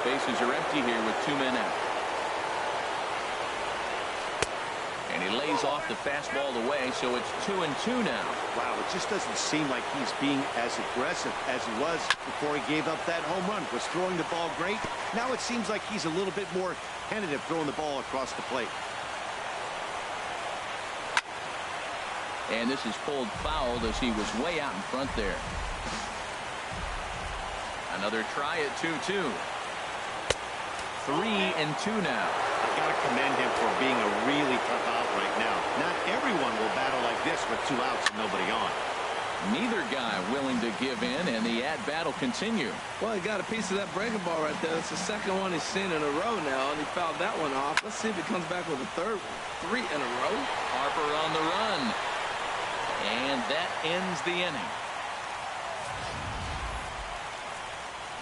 Bases are empty here with 2 men out. And he lays off the fastball away, so it's 2-2 now.
Wow, it just doesn't seem like he's being as aggressive as he was before he gave up that home run. Was throwing the ball great. Now it seems like he's a little bit more tentative throwing the ball across the plate.
And this is pulled foul as he was way out in front there. Another try at 2-2. 3-2 now.
I've got to commend him for being a really tough out right now. Not everyone will battle like this with 2 outs and nobody on.
Neither guy willing to give in, and the at-bat will continue.
Well, he got a piece of that breaking ball right there. It's the second one he's seen in a row now, and he fouled that one off. Let's see if he comes back with a third one. 3 in a row.
Harper on the run. And that ends the inning.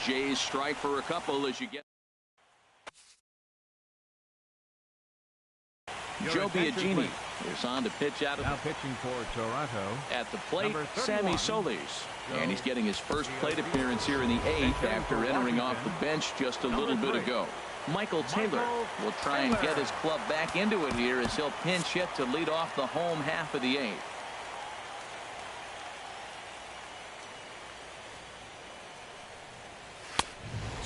Jays strike for a couple as you get. Joe Biagini is on to pitch out of
Now pitching for Toronto.
at the plate, Sammy Solis. And he's getting his first plate appearance here in the 8th after entering off the bench just a little bit ago. Michael Taylor will try and get his club back into it here as he'll pinch hit to lead off the home half of the 8th.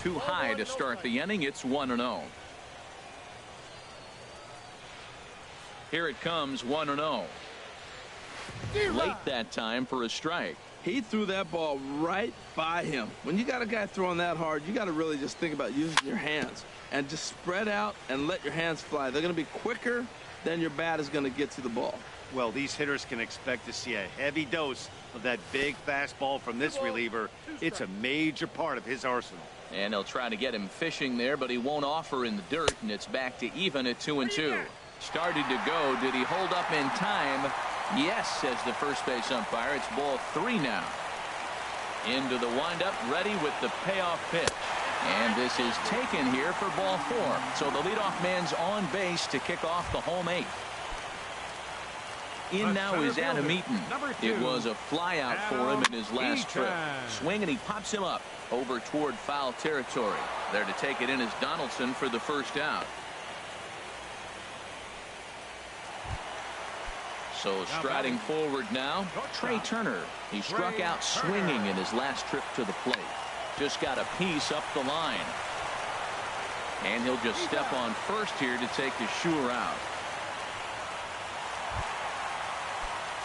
Too high to start the inning. It's 1-0. Here it comes, 1-0. Late that time for a strike.
He threw that ball right by him. When you got a guy throwing that hard, you got to really just think about using your hands and just spread out and let your hands fly. They're going to be quicker than your bat is going to get to the ball.
Well, these hitters can expect to see a heavy dose of that big fastball from this reliever. It's a major part of his arsenal.
And they'll try to get him fishing there, but he won't offer in the dirt, and it's back to even at 2-2. Started to go. Did he hold up in time? Yes, says the first base umpire. It's ball 3 now. Into the windup, ready with the payoff pitch. And this is taken here for ball 4. So the leadoff man's on base to kick off the home 8th. In now is Adam Eaton. It was a fly out for him in his last trip. Swing, and he pops him up over toward foul territory. There to take it in is Donaldson for the first out. So striding forward now, Trey Turner. He struck out swinging in his last trip to the plate. Just got a piece up the line. And he'll just step on first here to take the sure out.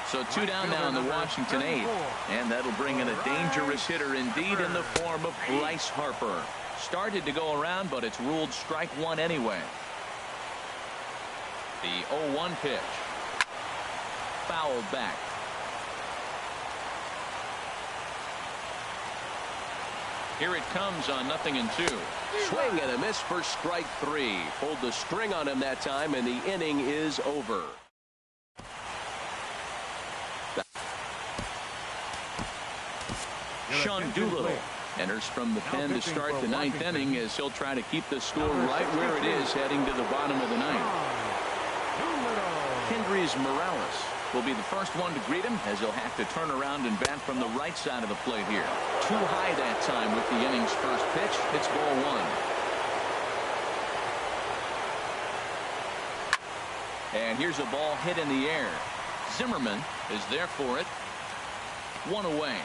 So 2 down now in the Washington 8th. And that'll bring in a dangerous hitter indeed in the form of Bryce Harper. Started to go around, but it's ruled strike 1 anyway. The 0-1 pitch. Fouled back. Here it comes on 0-2.
Swing and a miss for strike 3. Pulled the string on him that time, and the inning is over.
Sean Doolittle enters from the pen to start the 9th inning as he'll try to keep the score right where it is heading to the bottom of the 9th. Kendrys Morales will be the first one to greet him as he'll have to turn around and bat from the right side of the plate here. Too high that time with the inning's first pitch. It's ball 1. And here's a ball hit in the air. Zimmerman is there for it. 1 away.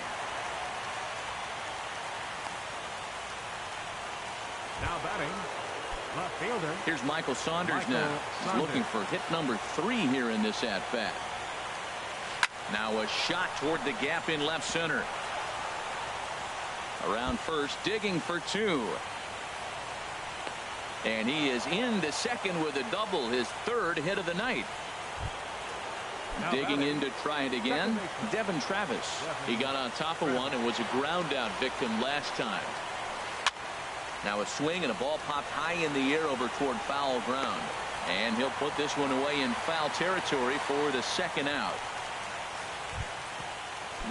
Now batting, left fielder.
Here's Michael Saunders now. He's looking for hit number 3 here in this at-bat. Now a shot toward the gap in left center. Around first, digging for 2. And he is into second with a double, his 3rd hit of the night.
Now
Digging
batting,
in to try it again, Devin Travis. He got on top of one and was a ground out victim last time. Now a swing and a ball popped high in the air over toward foul ground. And he'll put this one away in foul territory for the 2nd out.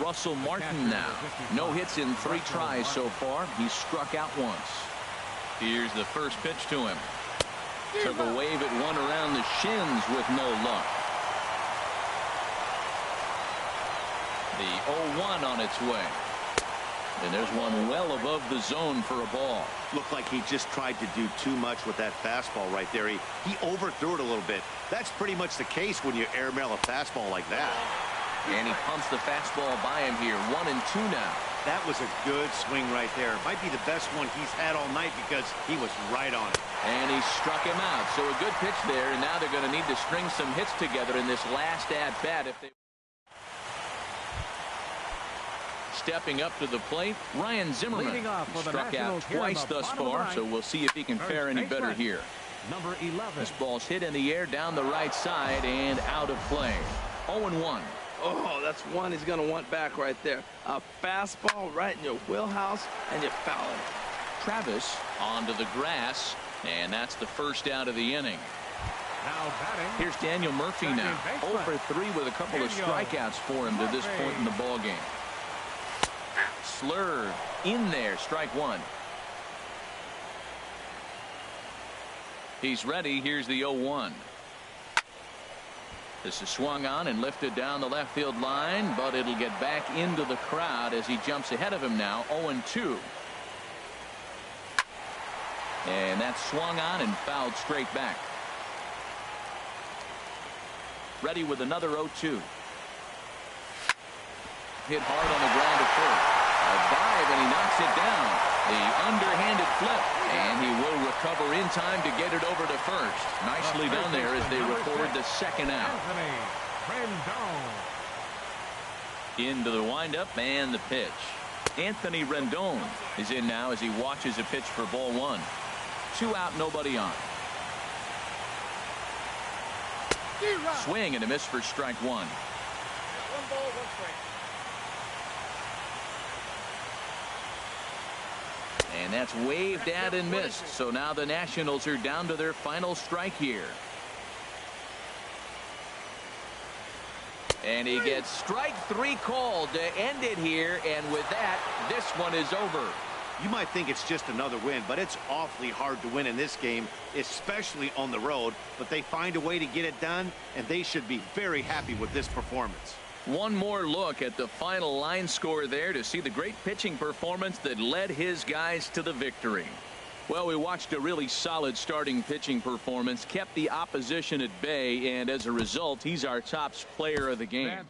Russell Martin now. No hits in 3 tries so far. He's struck out once. Here's the first pitch to him. Took a wave at one around the shins with no luck. The 0-1 on its way. And there's one well above the zone for a ball.
Looked like he just tried to do too much with that fastball right there. He overthrew it a little bit. That's pretty much the case when you airmail a fastball like that.
And he pumps the fastball by him here. 1-2 now.
That was a good swing right there. Might be the best one he's had all night because he was right on it.
And he struck him out. So a good pitch there, and now they're going to need to string some hits together in this last at-bat if they... Stepping up to the plate, Ryan Zimmerman. Struck out twice thus far, so we'll see if he can fare any better here.
Number 11.
This ball's hit in the air down the right side and out of play. 0-1.
Oh, that's one he's going to want back right there. A fastball right in your wheelhouse, and you foul it.
Travis onto the grass, and that's the first out of the inning.
Now batting.
Here's Daniel Murphy now. 0 for 3 with a couple of strikeouts for him to this point in the ball game. Slurred in there, strike one. He's ready. Here's the 0-1. This is swung on and lifted down the left field line, but it'll get back into the crowd as he jumps ahead of him now. 0-2. And that's swung on and fouled straight back. Ready with another 0-2. Hit hard on the ground to first. A dive, and he knocks it down. The underhanded flip, and he will recover in time to get it over to first. Nicely done there as they record the second out. Into the windup and the pitch. Anthony Rendon is in now as he watches a pitch for ball one. 2 out, nobody on. Swing and a miss for strike one.
1 ball, 1 strike.
And that's waved at and missed. So now the Nationals are down to their final strike here. And he gets strike 3 called to end it here. And with that, this one is over.
You might think it's just another win, but it's awfully hard to win in this game, especially on the road. But they find a way to get it done, and they should be very happy with this performance.
One more look at the final line score there to see the great pitching performance that led his guys to the victory. Well, we watched a really solid starting pitching performance, kept the opposition at bay, and as a result, he's our top player of the game.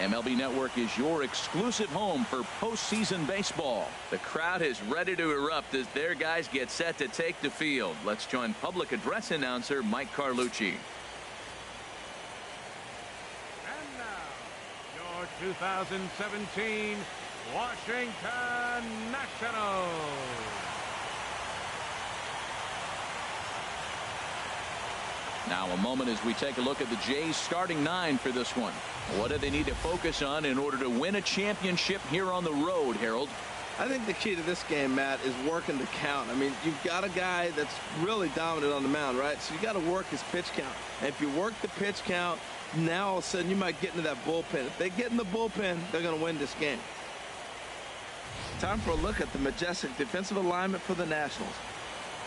MLB Network is your exclusive home for postseason baseball. The crowd is ready to erupt as their guys get set to take the field. Let's join public address announcer Mike Carlucci.
And now, your 2017 Washington Nationals.
Now a moment as we take a look at the Jays starting 9 for this one. What do they need to focus on in order to win a championship here on the road, Harold?
I think the key to this game, Matt, is working the count. I mean, you've got a guy that's really dominant on the mound, right? So you got to work his pitch count. And if you work the pitch count, now all of a sudden you might get into that bullpen. If they get in the bullpen, they're going to win this game. Time for a look at the majestic defensive alignment for the Nationals.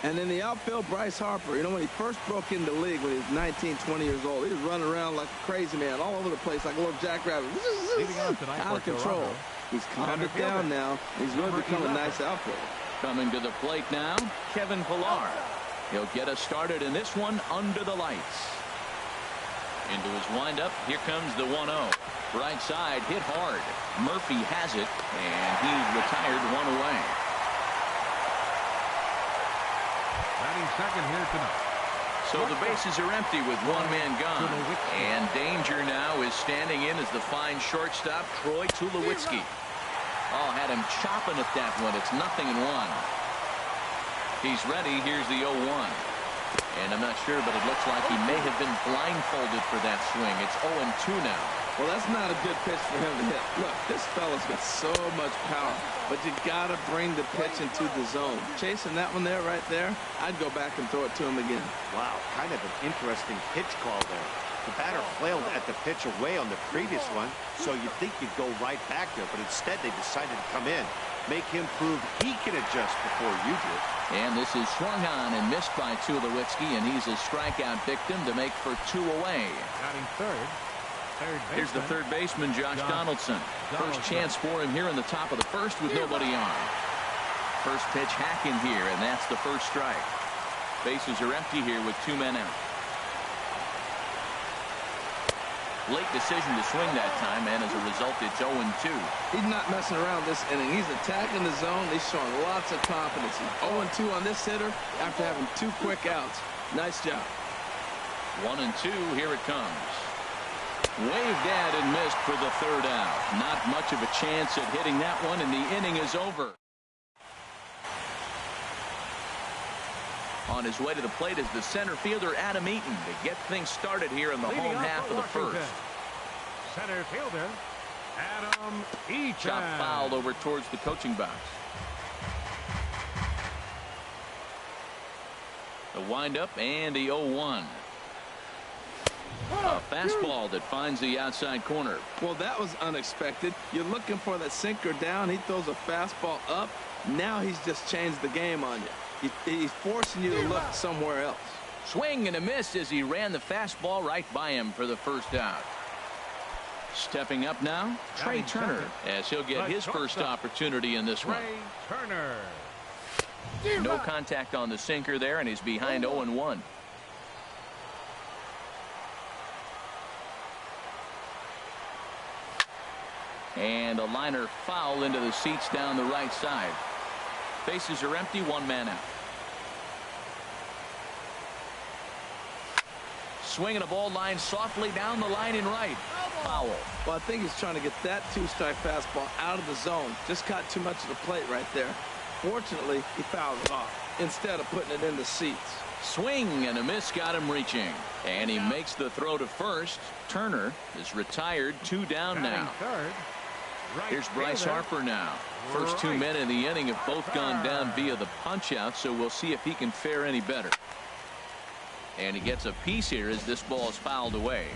And in the outfield, Bryce Harper, you know, when he first broke into the league when he was 19, 20 years old, he was running around like a crazy man all over the place like a little jackrabbit. Out of control. He's calmed it down now. He's really become a nice outfielder.
Coming to the plate now, Kevin Pillar. He'll get us started in this one under the lights. Into his windup, here comes the 1-0. Right side, hit hard. Murphy has it, and he's retired one away.
Batting second here tonight.
So the bases are empty with one man gone. And danger now is standing in as the fine shortstop, Troy Tulowitzki. Oh, had him chopping at that one. It's 0-1. He's ready. Here's the 0-1. And I'm not sure, but it looks like he may have been blindfolded for that swing. It's 0-2 now.
Well, that's not a good pitch for him to hit. Look, this fella's got so much power, but you got to bring the pitch into the zone. Chasing that one there, right there, I'd go back and throw it to him again.
Wow, kind of an interesting pitch call there. The batter flailed at the pitch away on the previous one, so you'd think you'd go right back there, but instead they decided to come in. Make him prove he can adjust before you do.
And this is swung on and missed by Tulowitzki, and he's a strikeout victim to make for 2 away.
Batting third.
Here's the third baseman, Josh Donaldson. First chance for him here in the top of the first with nobody on. First pitch hacking here, and that's the first strike. Bases are empty here with 2 men out. Late decision to swing that time, and as a result, it's 0-2.
He's not messing around this inning. He's attacking the zone. He's showing lots of confidence. He's 0-2 on this hitter after having 2 quick outs. Nice job.
1-2, here it comes. Waved at and missed for the third out. Not much of a chance at hitting that one, and the inning is over. On his way to the plate is the center fielder, Adam Eaton, to get things started here in the home half of the first.
Center fielder, Adam Eaton.
Shot fouled over towards the coaching box. The windup and the 0-1. A fastball that finds the outside corner.
Well, that was unexpected. You're looking for that sinker down. He throws a fastball up. Now he's just changed the game on you. He's forcing you to look somewhere else.
Swing and a miss as he ran the fastball right by him for the first out. Stepping up now, Trey Turner, as he'll get his first opportunity in this one.
Trey Turner.
No contact on the sinker there, and he's behind 0-1. And a liner foul into the seats down the right side. Bases are empty, 1 man out. Swinging a ball line softly down the line in right. Foul.
Well, I think he's trying to get that 2-strike fastball out of the zone. Just caught too much of the plate right there. Fortunately, he fouled it off instead of putting it in the seats.
Swing and a miss got him reaching. And he makes the throw to first. Turner is retired, 2 down now. Here's Bryce Harper now. First 2 men in the inning have both gone down via the punch-out, so we'll see if he can fare any better. And he gets a piece here as this ball is fouled away.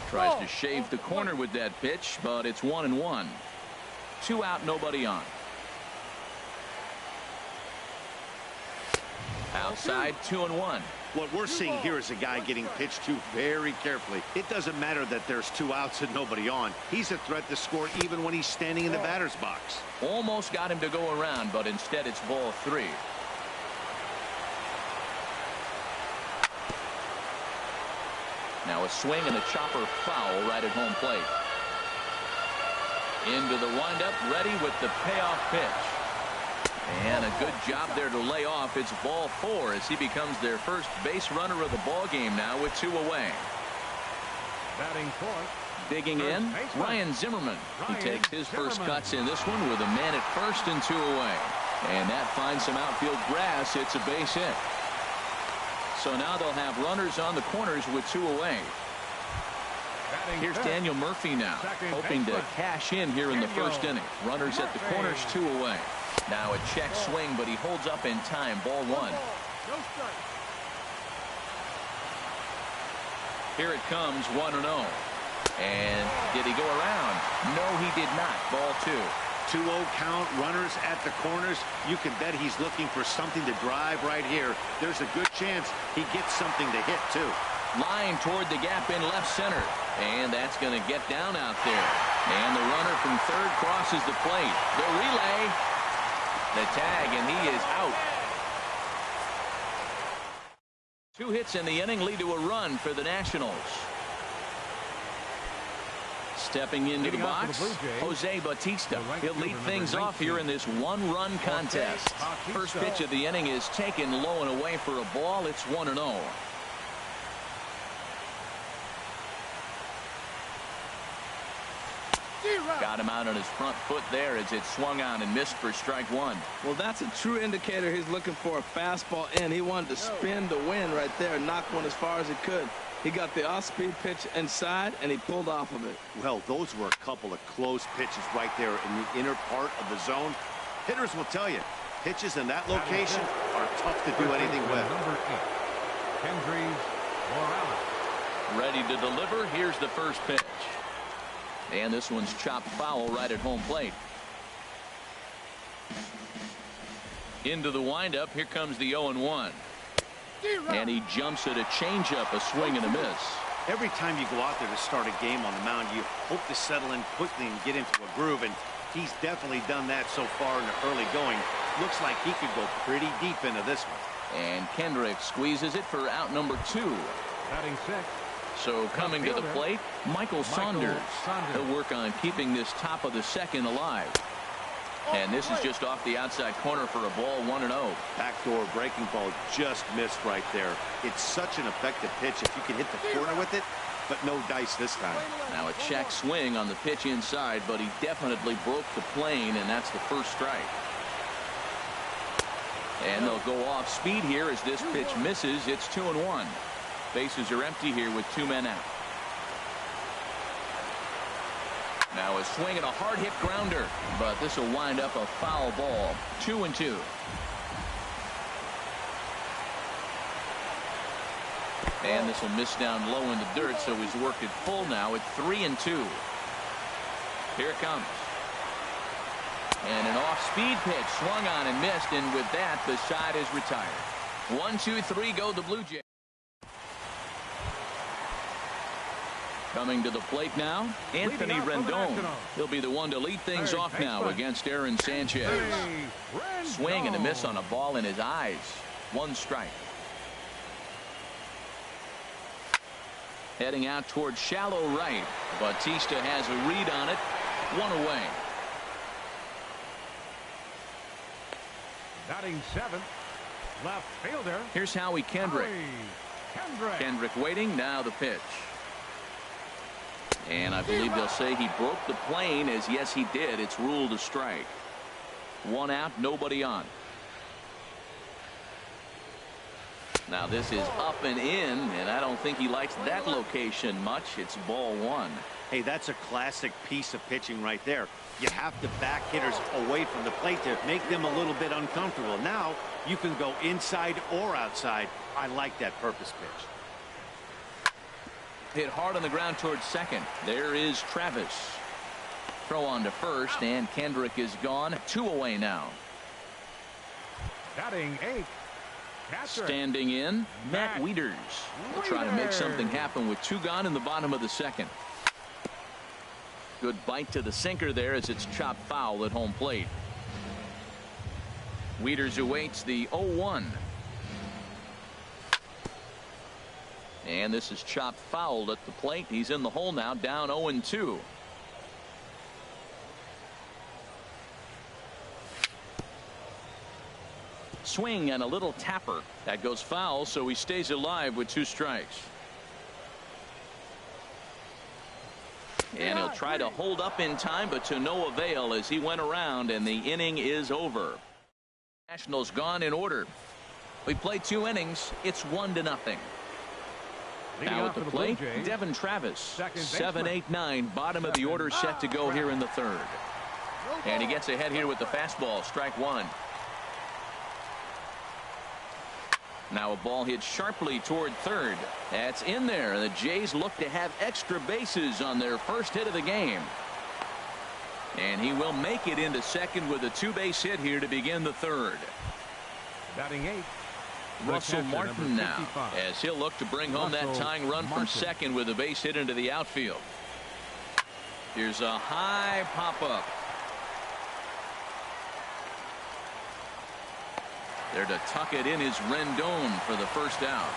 Tries to shave the corner with that pitch, but it's 1-1. 2 out, nobody on. Outside, 2-1.
What we're seeing here is a guy getting pitched to very carefully. It doesn't matter that there's 2 outs and nobody on. He's a threat to score even when he's standing in the batter's box.
Almost got him to go around, but instead it's ball 3. Now a swing and a chopper foul right at home plate. Into the windup, ready with the payoff pitch. And a good job there to lay off. It's ball 4 as he becomes their first base runner of the ball game now with 2 away.
Batting fourth.
Digging in, Ryan Zimmerman. He takes his first cuts in this one with a man at first and 2 away. And that finds some outfield grass. It's a base hit. So now they'll have runners on the corners with 2 away. Here's Daniel Murphy now, hoping to cash in here in the first inning. Runners at the corners, 2 away. Now a check swing, but he holds up in time. Ball 1. Here it comes, 1-0. And did he go around? No, he did not. Ball 2.
2-0 count, runners at the corners. You can bet he's looking for something to drive right here. There's a good chance he gets something to hit, too.
Line toward the gap in left center. And that's going to get down out there. And the runner from third crosses the plate. The relay. The tag, and he is out. 2 hits in the inning lead to a run for the Nationals. Stepping into the box, Jose Bautista. He'll lead things off here in this 1-run contest. First pitch of the inning is taken low and away for a ball. It's 1-0. Got him out on his front foot there as it swung on and missed for strike 1.
Well, that's a true indicator he's looking for a fastball in. He wanted to spin the wind right there, knock one as far as he could. He got the off-speed pitch inside, and he pulled off of it.
Well, those were a couple of close pitches right there in the inner part of the zone. Hitters will tell you, pitches in that location are tough to do anything with.
Number 8, Kendrys Morales.
Ready to deliver. Here's the first pitch. And this one's chopped foul right at home plate. Into the windup. Here comes the 0-1. And he jumps at a changeup, a swing and a miss.
Every time you go out there to start a game on the mound, you hope to settle in quickly and get into a groove, and he's definitely done that so far in the early going. Looks like he could go pretty deep into this one.
And Kendrick squeezes it for out number 2.
Batting 6.
So coming to the plate, Michael Saunders. He'll work on keeping this top of the second alive. And this is just off the outside corner for a ball, 1-0.
Backdoor breaking ball just missed right there. It's such an effective pitch if you can hit the corner with it, but no dice this time.
Now a check swing on the pitch inside, but he definitely broke the plane, and that's the first strike. And they'll go off speed here as this pitch misses. It's 2-1. Bases are empty here with 2 men out. Now a swing and a hard hit grounder, but this will wind up a foul ball. 2-2. And this will miss down low in the dirt, so he's worked it full now at 3-2. Here it comes. And an off-speed pitch swung on and missed, and with that the side is retired. 1-2-3 go the Blue Jays. Coming to the plate now, Anthony Rendon. He'll be the one to lead things off now against Aaron Sanchez. Swing and a miss on a ball in his eyes. 1 strike. Heading out towards shallow right. Bautista has a read on it. 1 away.
Batting 7, left fielder.
Here's Howie Kendrick. Kendrick waiting. Now the pitch. And I believe they'll say he broke the plane, as yes he did. It's ruled a strike. 1 out, nobody on. Now this is up and in, and I don't think he likes that location much. It's ball 1.
Hey, that's a classic piece of pitching right there. You have to back hitters away from the plate to make them a little bit uncomfortable. Now you can go inside or outside. I like that purpose pitch.
Hit hard on the ground towards second. There is Travis. Throw on to first, and Kendrick is gone. 2 away now.
Batting 8.
Standing in, Matt Wieters. Will try to make something happen with 2 gone in the bottom of the second. Good bite to the sinker there as it's chopped foul at home plate. Wieters awaits the 0-1. And this is chopped foul at the plate. He's in the hole now, down 0-2. Swing and a little tapper. That goes foul, so he stays alive with 2 strikes. And he'll try to hold up in time, but to no avail as he went around, and the inning is over. Nationals gone in order. We played 2 innings. It's 1-0. Now at the plate, Devin Travis, 7-8-9, bottom of the order, set to go here in the 3rd. And he gets ahead here with the fastball, strike 1. Now a ball hit sharply toward 3rd. That's in there. The Jays look to have extra bases on their first hit of the game. And he will make it into 2nd with a 2-base hit here to begin the 3rd.
Batting 8.
Russell Martin now, as he'll look to bring home that tying run from 2nd with a base hit into the outfield. Here's a high pop-up. There to tuck it in is Rendon for the first out.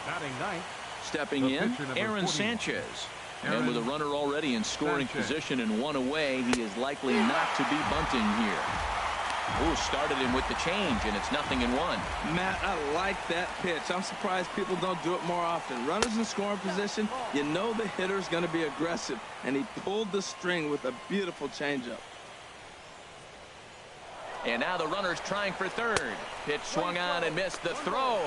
Batting 9th.
Stepping in, Aaron Sanchez. And with a runner already in scoring position and 1 away, he is likely not to be bunting here. Ooh, started him with the change, and it's 0-1.
Matt, I like that pitch. I'm surprised people don't do it more often. Runners in scoring position, you know the hitter's going to be aggressive, and he pulled the string with a beautiful changeup.
And now the runner's trying for 3rd. Pitch swung on and missed the throw.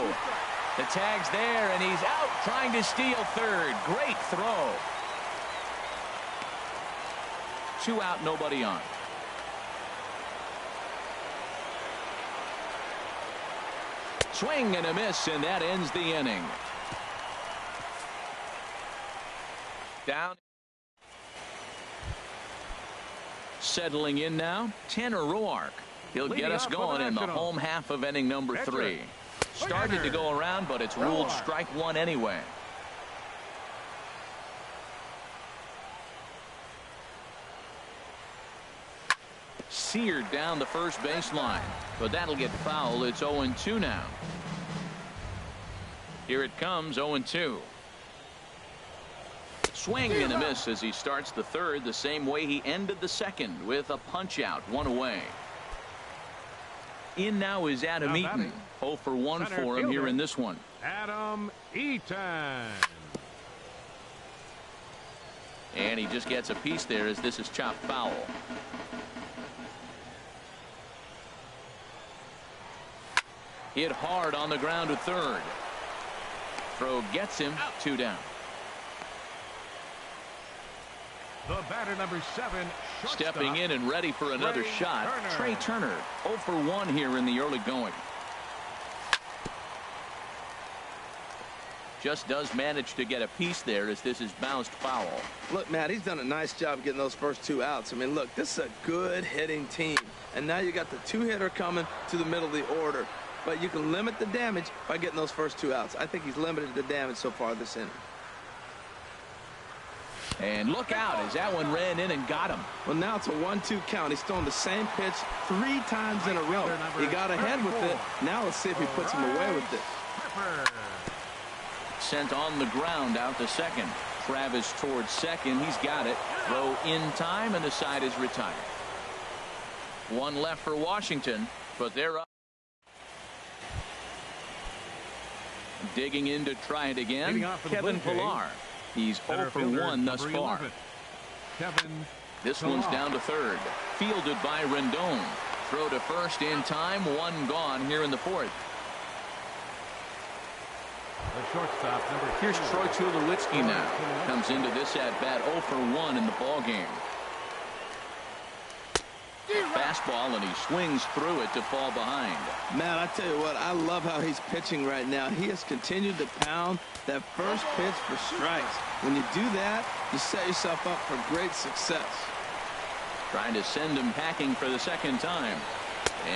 The tag's there, and he's out trying to steal 3rd. Great throw. 2 out, nobody on. Swing and a miss, and that ends the inning. Down. Settling in now, Tanner Roark. He'll get us going in the home half of inning number 3. Started to go around, but it's ruled strike 1 anyway. Seared down the first baseline, but that'll get foul. It's 0-2 now. Here it comes, 0-2. Swing and a miss as he starts the 3rd the same way he ended the 2nd with a punch out, 1 away. In now is Adam Eaton. 0 for 1 for him here in this one.
Adam Eaton.
And he just gets a piece there as this is chopped foul. Hit hard on the ground to 3rd. Throw gets him, 2 down.
The batter number 7.
Stepping in and ready for another shot, Trey Turner. 0 for 1 here in the early going. Just does manage to get a piece there as this is bounced foul.
Look, Matt, he's done a nice job getting those first 2 outs. I mean, look, this is a good hitting team. And now you got the 2-hitter coming to the middle of the order. But you can limit the damage by getting those first 2 outs. I think he's limited the damage so far this inning.
And look out as that one ran in and got him.
Well, now it's a 1-2 count. He's thrown the same pitch 3 times in a row. He got ahead with it. Now let's see if he puts him away with this.
Sent on the ground out to 2nd. Travis towards 2nd. He's got it. Throw in time, and the side is retired. 1 left for Washington, but they're up. Digging in to try it again, Kevin Pillar. He's 0 for 1 thus far. This one's down to 3rd. Fielded by Rendon. Throw to 1st in time. 1 gone here in the 4th.
The shortstop, number 2.
Here's Troy Tulowitzki now. Comes into this at bat 0 for 1 in the ball game. Fastball, and he swings through it to fall behind.
Man, I tell you what, I love how he's pitching right now. He has continued to pound that first pitch for strikes. When you do that, you set yourself up for great success.
Trying to send him packing for the 2nd time.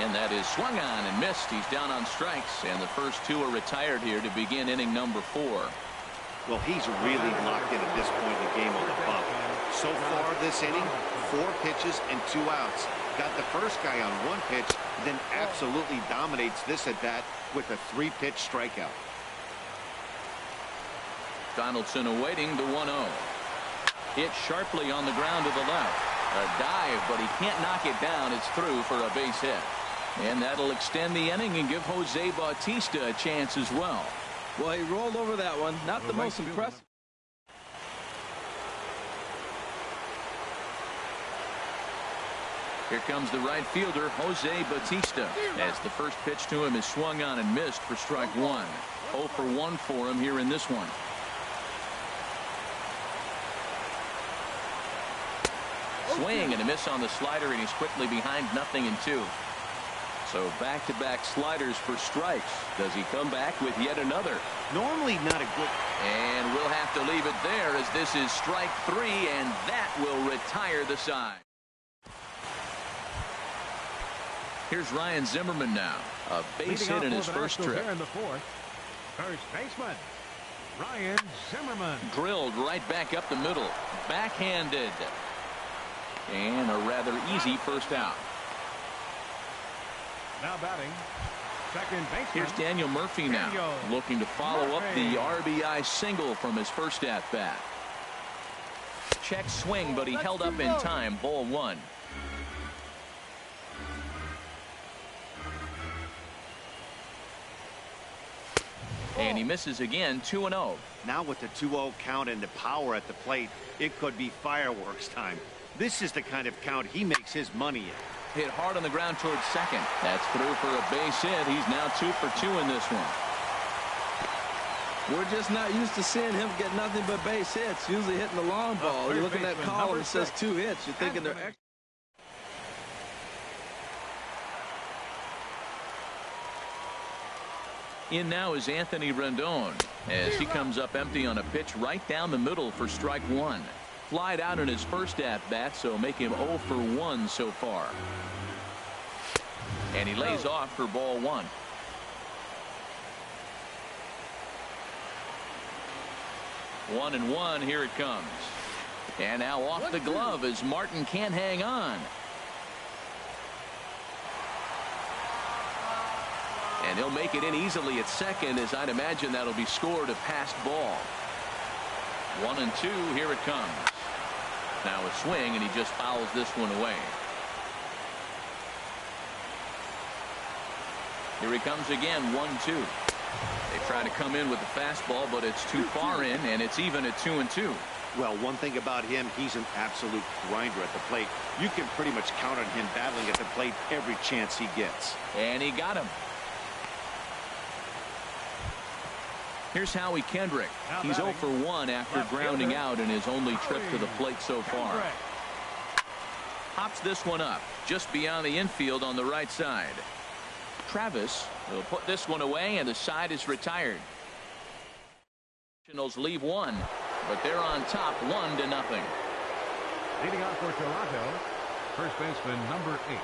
And that is swung on and missed. He's down on strikes, and the first 2 are retired here to begin inning number 4.
Well, he's really locked in at this point in the game on the bump. So far this inning, 4 pitches and 2 outs. Got the first guy on 1 pitch, then absolutely dominates this at bat with a 3-pitch strikeout.
Donaldson awaiting the 1-0. Hit sharply on the ground to the left. A dive, but he can't knock it down. It's through for a base hit. And that'll extend the inning and give Jose Bautista a chance as well.
Well, he rolled over that one. Not the most impressive.
Here comes the right fielder, Jose Bautista, as the first pitch to him is swung on and missed for strike 1. 0 for 1 for him here in this one. Swing and a miss on the slider, and he's quickly behind 0-2. So back-to-back sliders for strikes. Does he come back with yet another?
Normally not a good.
And we'll have to leave it there, as this is strike 3, and that will retire the side. Here's Ryan Zimmerman now. A base hit in his first trip.
In the 4th. First baseman, Ryan Zimmerman.
Drilled right back up the middle. Backhanded. And a rather easy first out.
Now batting, second baseman.
Here's Daniel Murphy now, looking to follow up the RBI single from his first at-bat. Check swing, but he held up in time. Ball 1. And he misses again. 2-0.
Now with the 2-0 count and the power at the plate, it could be fireworks time. This is the kind of count he makes his money in.
Hit hard on the ground towards second. That's through for a base hit. He's now 2 for 2 in this one.
We're just not used to seeing him get nothing but base hits. Usually hitting the long ball. You look at that column, it says 2 hits. You're thinking they're extra.
In now is Anthony Rendon, as he comes up empty on a pitch right down the middle for strike 1. Flied out in his first at-bat, so make him 0 for 1 so far. And he lays off for ball 1. One and one, here it comes. And now off the glove as Martin can't hang on. And he'll make it in easily at second, as I'd imagine that'll be scored a passed ball. 1 and 2, here it comes. Now a swing, and he just fouls this one away. Here he comes again, 1-2. They try to come in with the fastball, but it's too far in, and it's even at 2-2.
Well, one thing about him, he's an absolute grinder at the plate. You can pretty much count on him battling at the plate every chance he gets.
And he got him. Here's Howie Kendrick. He's 0 for 1 after grounding out in his only trip to the plate so far. Hops this one up just beyond the infield on the right side. Travis will put this one away, and the side is retired. Nationals leave one, but they're on top 1-0.
Leading off for Toronto, first baseman number 8.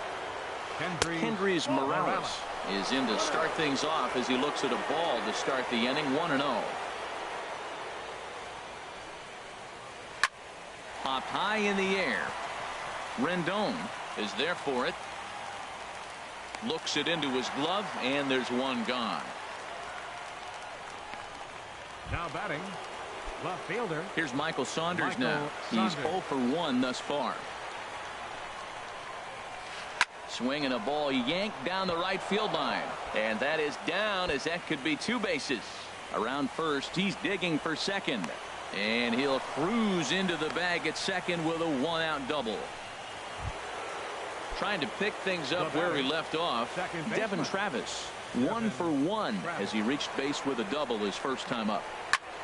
Kendrys Morales is in to start things off as he looks at a ball to start the inning. 1-0. Popped high in the air. Rendon is there for it. Looks it into his glove, and there's one gone.
Now batting, left fielder.
Here's Michael Saunders now. He's 0 for 1 thus far. Swinging a ball yanked down the right field line, and that is down, as that could be 2 bases. Around first, he's digging for second, and he'll cruise into the bag at second with a 1-out double. Trying to pick things up where he left off, Devin Travis 1 for 1 as he reached base with a double his first time up.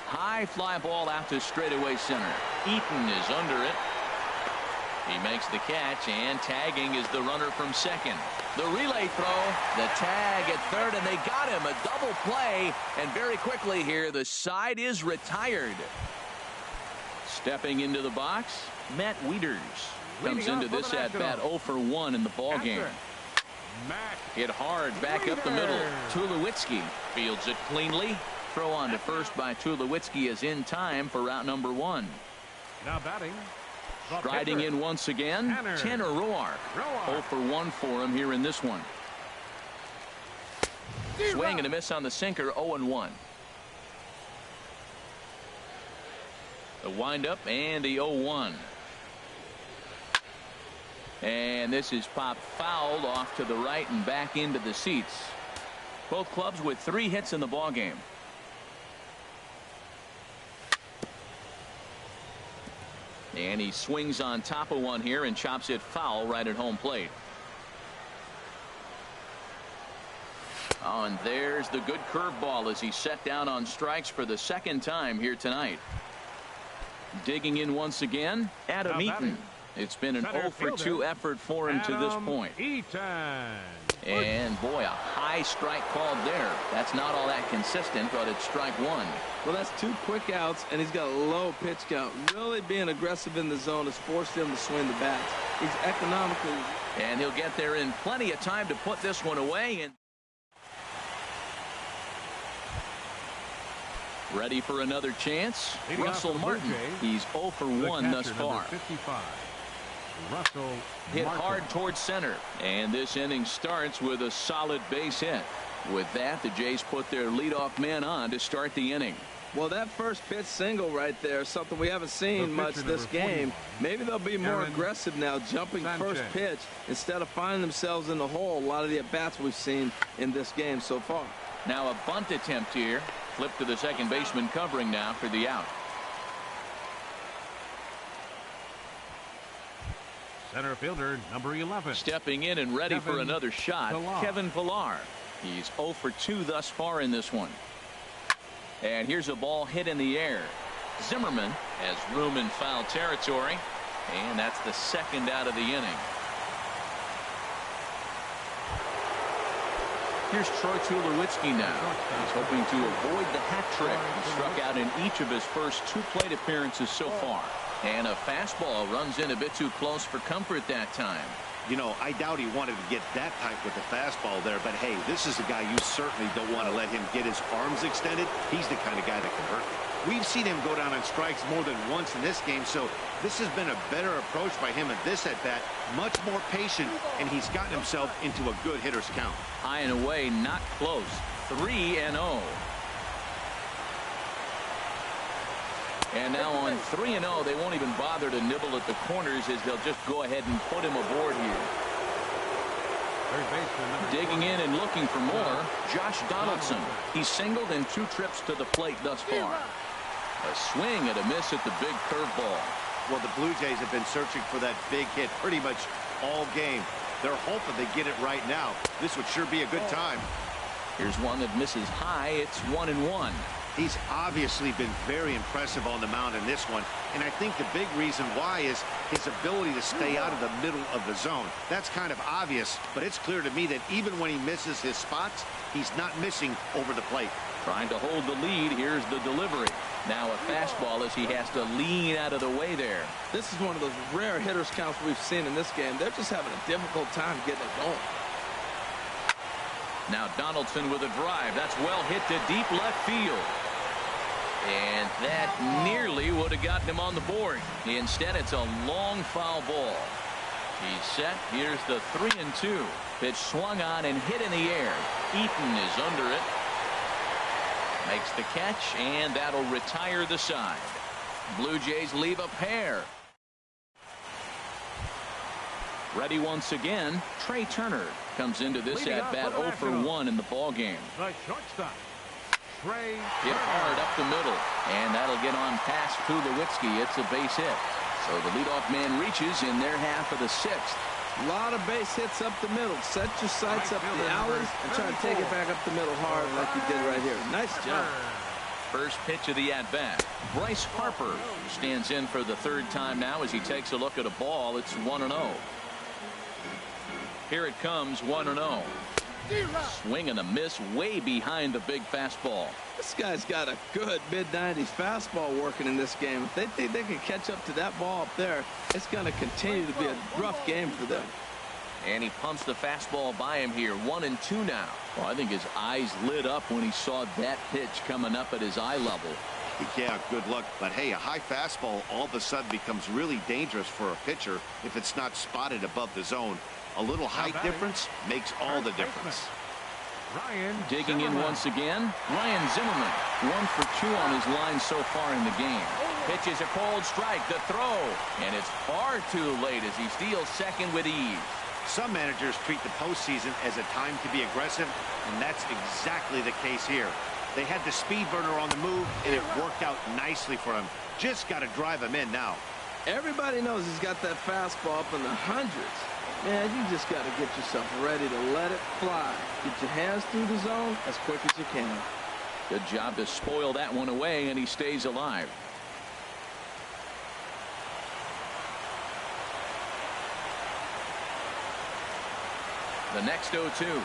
High fly ball out to straightaway center. Eaton is under it. He makes the catch, and tagging is the runner from second. The relay throw, the tag at third, and they got him. A double play, and very quickly here, the side is retired. Stepping into the box, Matt Wieters comes into this at-bat 0 for 1 in the ballgame. Hit hard back up the middle. Tulowitzki fields it cleanly. Throw on to first by Tulowitzki is in time for route number 1.
Now batting,
Striding in once again, Tanner Roark. 0 for 1 for him here in this one. Swing and a miss on the sinker, 0-1. The windup and the 0-1. And this is popped fouled off to the right and back into the seats. Both clubs with 3 hits in the ball game. And he swings on top of one here and chops it foul right at home plate. Oh, and there's the good curveball as he's set down on strikes for the 2nd time here tonight. Digging in once again, Adam Eaton. It's been an 0 for 2 effort for him to this point. And boy, a high strike called there. That's not all that consistent, but it's strike 1.
Well, that's 2 quick outs, and he's got a low pitch count. Really being aggressive in the zone has forced him to swing the bats. He's economically.
And he'll get there in plenty of time to put this one away. And ready for another chance. Russell Martin. He's 0 for 1 thus far.
Russell
hit hard towards center, and this inning starts with a solid base hit. With that, the Jays put their leadoff man on to start the inning.
Well, that first pitch single right there is something we haven't seen much this game. Maybe they'll be more aggressive now, jumping first pitch instead of finding themselves in the hole. A lot of the at-bats we've seen in this game so far.
Now a bunt attempt here. Flip to the second baseman covering now for the out.
Center fielder, number 11.
Stepping in and ready for another shot, Kevin Pillar. He's 0 for 2 thus far in this one. And here's a ball hit in the air. Zimmerman has room in foul territory, and that's the 2nd out of the inning. Here's Troy Tulowitzki now. He's hoping to avoid the hat trick. He struck out in each of his first 2 plate appearances so far. And a fastball runs in a bit too close for comfort that time.
You know, I doubt he wanted to get that tight with the fastball there, but hey, this is a guy you certainly don't want to let him get his arms extended. He's the kind of guy that can hurt you. We've seen him go down on strikes more than once in this game, so this has been a better approach by him at this at-bat. Much more patient, and he's gotten himself into a good hitter's count.
High and away, not close. 3-0. And now on 3-0, they won't even bother to nibble at the corners as they'll just go ahead and put him aboard here. Digging in and looking for more, Josh Donaldson. He's singled in 2 trips to the plate thus far. A swing and a miss at the big curveball.
Well, the Blue Jays have been searching for that big hit pretty much all game. They're hoping they get it right now. This would sure be a good time.
Here's one that misses high. It's 1-1.
He's obviously been very impressive on the mound in this one, and I think the big reason why is his ability to stay out of the middle of the zone. That's kind of obvious, but it's clear to me that even when he misses his spots, he's not missing over the plate.
Trying to hold the lead. Here's the delivery. Now a fastball as he has to lean out of the way there.
This is one of those rare hitters counts we've seen in this game. They're just having a difficult time getting it going.
Now Donaldson with a drive. That's well hit to deep left field. And that nearly would have gotten him on the board. Instead, it's a long foul ball. He's set. Here's the 3-2. Pitch swung on and hit in the air. Eaton is under it. Makes the catch, and that'll retire the side. Blue Jays leave a pair. Ready once again, Trey Turner comes into this at-bat 0 for 1 in the ball game.
The shortstop, Trey
Hit hard up the middle, and that'll get on past Tulowitzki. It's a base hit. So the leadoff man reaches in their half of the 6th.
A lot of base hits up the middle. Set your sights up the alleys and try to take it back up the middle hard like you did right here. Nice job.
First pitch of the at-bat. Bryce Harper stands in for the 3rd time now as he takes a look at a ball. It's 1-0. Here it comes, 1-0. Swing and a miss way behind the big fastball.
This guy's got a good mid-90s fastball working in this game. If they think they can catch up to that ball up there, it's going to continue to be a rough game for them.
And he pumps the fastball by him here. 1-2 now. Well, I think his eyes lit up when he saw that pitch coming up at his eye level.
Yeah, good luck. But hey, a high fastball all of a sudden becomes really dangerous for a pitcher if it's not spotted above the zone. A little height difference makes all the difference.
Digging in once again, Ryan Zimmerman. 1 for 2 on his line so far in the game. Pitches a cold strike, the throw, and it's far too late as he steals second with ease.
Some managers treat the postseason as a time to be aggressive, and that's exactly the case here. They had the speed burner on the move, and it worked out nicely for him. Just got to drive him in now.
Everybody knows he's got that fastball up in the hundreds. Man, you just got to get yourself ready to let it fly. Get your hands through the zone as quick as you can.
Good job to spoil that one away, and he stays alive. The next 0-2.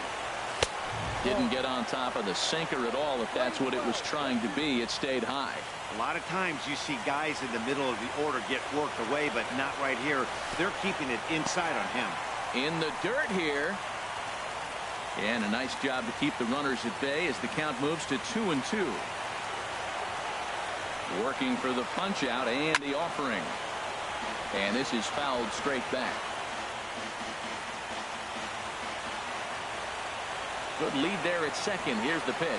Didn't get on top of the sinker at all. If that's what it was trying to be, it stayed high.
A lot of times you see guys in the middle of the order get worked away, but not right here. They're keeping it inside on him.
In the dirt here. And a nice job to keep the runners at bay as the count moves to 2-2. Working for the punch out and the offering. And this is fouled straight back. Good lead there at second. Here's the pitch.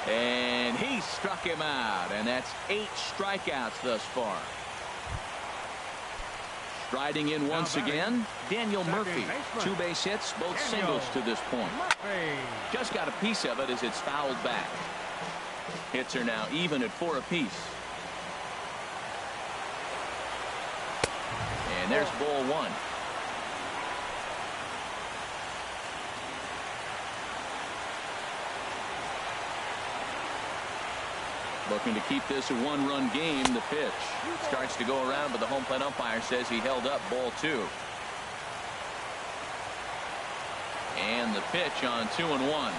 And he struck him out. And that's 8 strikeouts thus far. Striding in once again, Daniel Murphy. 2 base hits, both singles to this point. Just got a piece of it as it's fouled back. Hits are now even at 4 apiece. And there's ball 1. Looking to keep this a 1-run game. The pitch starts to go around, but the home plate umpire says he held up ball 2. And the pitch on 2-1.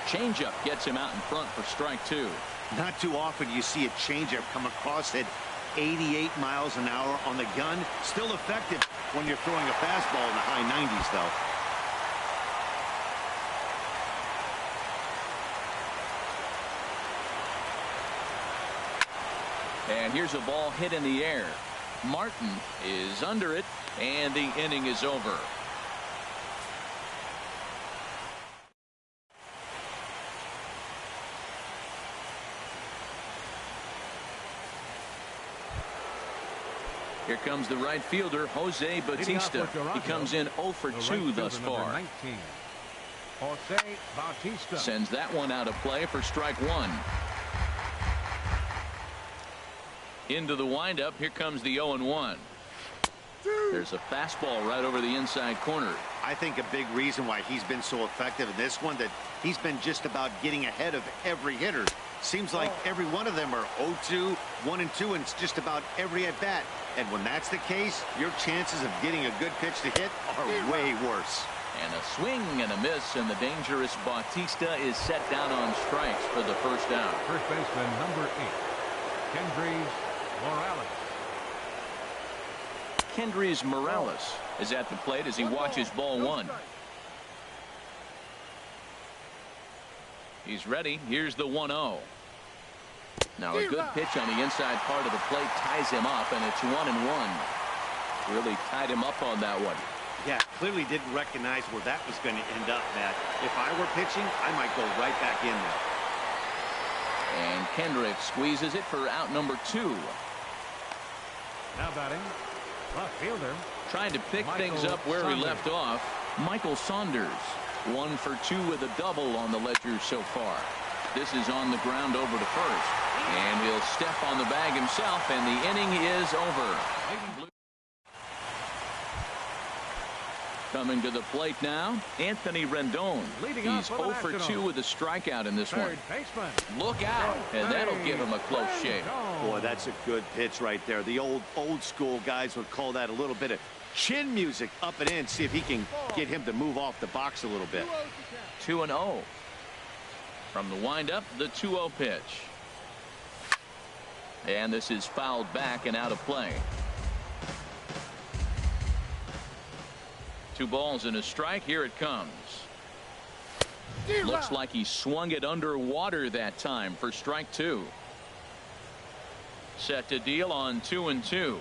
Changeup gets him out in front for strike 2.
Not too often you see a changeup come across at 88 miles an hour on the gun. Still effective when you're throwing a fastball in the high 90s, though.
And here's a ball hit in the air. Martin is under it, and the inning is over. Here comes the right fielder, Jose Bautista. He comes in 0 for 2 thus far.
Jose Bautista
sends that one out of play for strike 1. Into the windup. Here comes the 0-1. There's a fastball right over the inside corner.
I think a big reason why he's been so effective in this one, that he's been just about getting ahead of every hitter. Seems like every one of them are 0-2, 1-2, and it's just about every at bat. And when that's the case, your chances of getting a good pitch to hit are way worse.
And a swing and a miss, and the dangerous Bautista is set down on strikes for the first out.
First baseman number 8, Kendrys Morales.
Kendrys Morales is at the plate as he watches ball 1. He's ready. Here's the 1-0. Now a good pitch on the inside part of the plate ties him up, and it's 1-1. Really tied him up on that one.
Yeah, clearly didn't recognize where that was going to end up, Matt. If I were pitching, I might go right back in there.
And Kendrick squeezes it for out number 2.
Now batting, left fielder.
Trying to pick things up where he left off. Michael Saunders. 1 for 2 with a double on the ledger so far. This is on the ground over to first. And he'll step on the bag himself, and the inning is over. Coming to the plate now, Anthony Rendon. He's 0 for 2 with a strikeout in this one. Look out, and that'll give him a close shave.
Boy, that's a good pitch right there. The old school guys would call that a little bit of chin music up and in. See if he can get him to move off the box a little bit.
2-0. From the windup, the 2-0 pitch. And this is fouled back and out of play. 2 balls and a strike. Here it comes. Looks like he swung it underwater that time for strike 2. Set to deal on 2-2.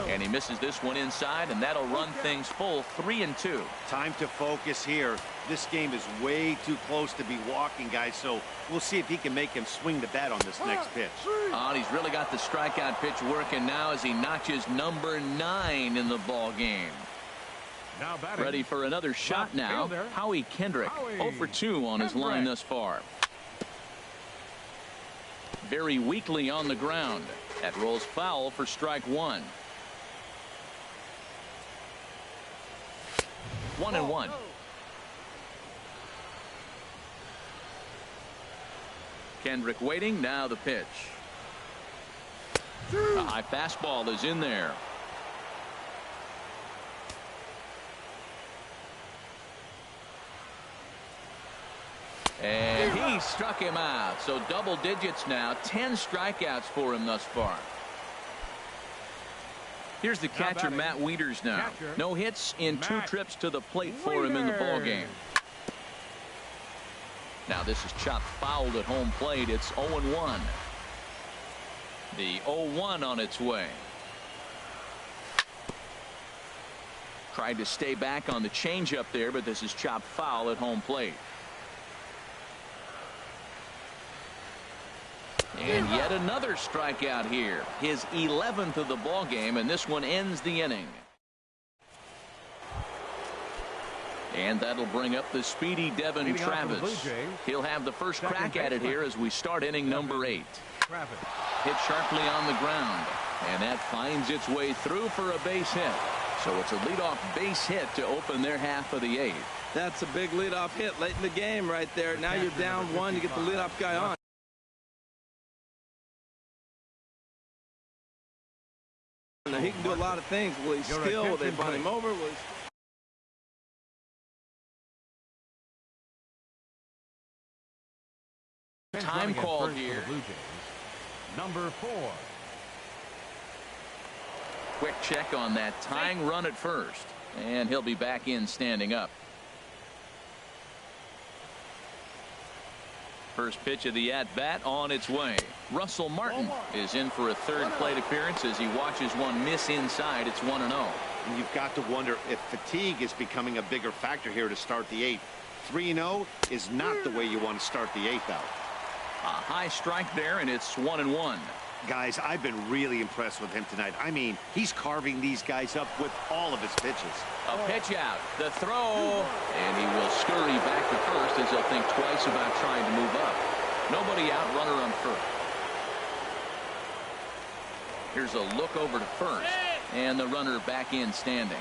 And he misses this one inside, and that'll run things full 3-2.
Time to focus here. This game is way too close to be walking, guys, so we'll see if he can make him swing the bat on this next pitch.
Oh, he's really got the strikeout pitch working now as he notches number 9 in the ball game.
Now batting.
Ready for another shot now.
Fielder.
Howie Kendrick, 0 for 2 on his line thus far. Very weakly on the ground. That rolls foul for strike 1. 1-1. Kendrick waiting. Now the pitch. A high fastball is in there. And he struck him out. So double digits now. 10 strikeouts for him thus far. Here's the catcher, Matt Wieters now. No hits in 2 trips to the plate for him in the ball game. Now this is chopped fouled at home plate. It's 0-1. The 0-1 on its way. Tried to stay back on the changeup there, but this is chopped foul at home plate. And yet another strikeout here. His 11th of the ball game, and this one ends the inning. And that'll bring up the speedy Devin Travis. He'll have the first crack at it here as we start inning number 8. Hit sharply on the ground, and that finds its way through for a base hit. So it's a leadoff base hit to open their half of the 8th.
That's a big leadoff hit late in the game right there. Now you're down 1. You get the leadoff guy on. Now, he can do a lot of things. Will he steal? Will they bunt him over?
Time called here.
Number 4.
Quick check on that tying run at first, and he'll be back in standing up. First pitch of the at-bat on its way. Russell Martin is in for a third plate appearance as he watches one miss inside. It's 1-0.
And you've got to wonder if fatigue is becoming a bigger factor here to start the 8th. 3-0 is not the way you want to start the 8th out.
A high strike there, and it's 1-1.
Guys, I've been really impressed with him tonight. I mean, he's carving these guys up with all of his pitches.
A pitch out, the throw, and he will scurry back to first as he'll think twice about trying to move up. Nobody out, runner on first. Here's a look over to first, and the runner back in standing.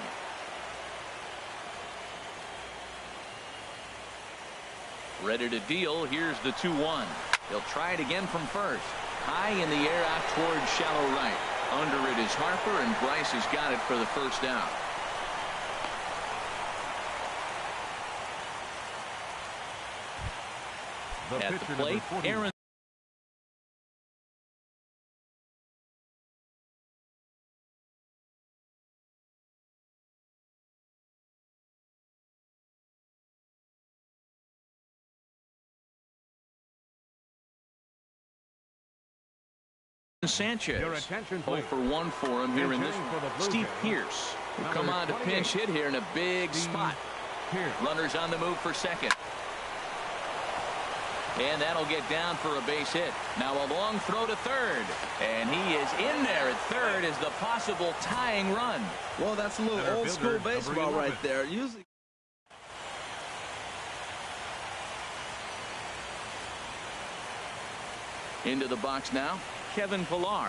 Ready to deal. Here's the 2-1. He'll try it again from first. High in the air out towards shallow right. Under it is Harper, and Bryce has got it for the first out. At the plate, Aaron Sanchez. 0 for 1 for him here in this one. Steve Pierce will come on to pinch hit here in a big spot. Runners on the move for second. And that'll get down for a base hit. Now a long throw to third. And he is in there at third as the possible tying run.
Well, that's a little old school baseball right there. Usually.
Into the box now, Kevin Pillar.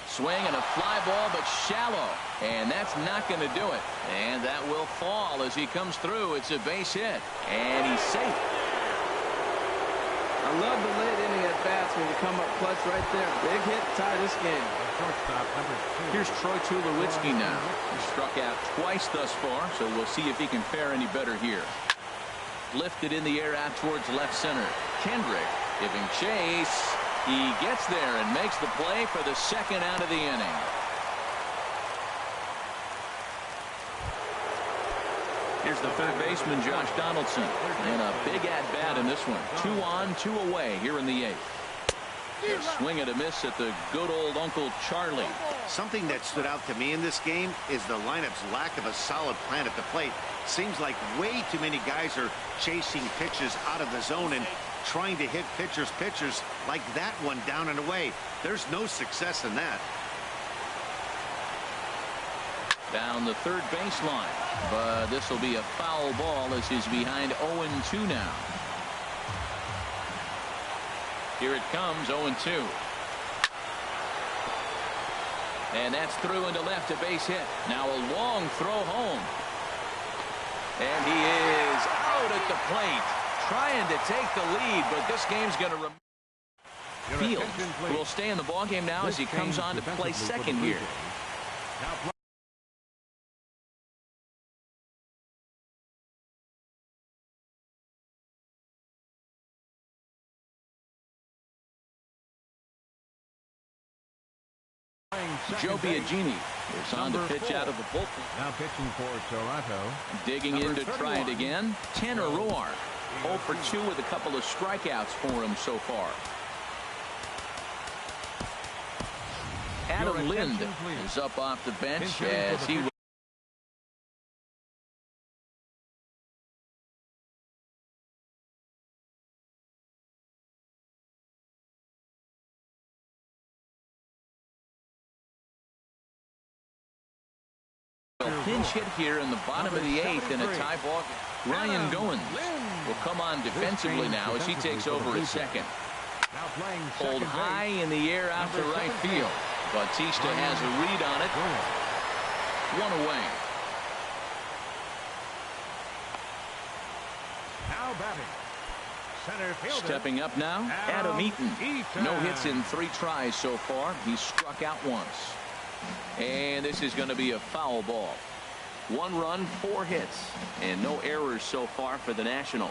Swing and a fly ball, but shallow. And that's not going to do it. And that will fall as he comes through. It's a base hit. And he's safe.
I love the late inning at bats when you come up clutch right there. Big hit, tie this game.
Here's Troy Tulowitzki now. He struck out twice thus far, so we'll see if he can fare any better here. Lifted in the air out towards left center. Kendrick giving chase. He gets there and makes the play for the second out of the inning. Here's the third baseman, Josh Donaldson. And a big at-bat in this one. 2 on, 2 away here in the 8th. A swing and a miss at the good old Uncle Charlie.
Something that stood out to me in this game is the lineup's lack of a solid plan at the plate. Seems like way too many guys are chasing pitches out of the zone and trying to hit pitchers like that one down and away. There's no success in that.
Down the third baseline, but this will be a foul ball as he's behind 0-2 now. Here it comes, 0-2. And that's through into left, a base hit. Now a long throw home. And he is out at the plate, trying to take the lead, but this game's going to Fields will stay in the ballgame now as he comes on to play second here. Joe Biagini is on to pitch out of the bullpen.
Now pitching for Toronto.
Digging in to try it again. Tanner Roark, 0 for 2 with a couple of strikeouts for him so far. Adam Lind is up off the bench as he pinch hit here in the bottom of the 8th in a tie ball. Ryan Goins will come on defensively now as he takes over at second. Pulled high in the air out to right field. Bautista has a read on it. One away.
Now batting. Center fielder.
Stepping up now, Adam Eaton. No hits in 3 tries so far. He's struck out once. And this is going to be a foul ball. 1 run, 4 hits, and no errors so far for the Nationals.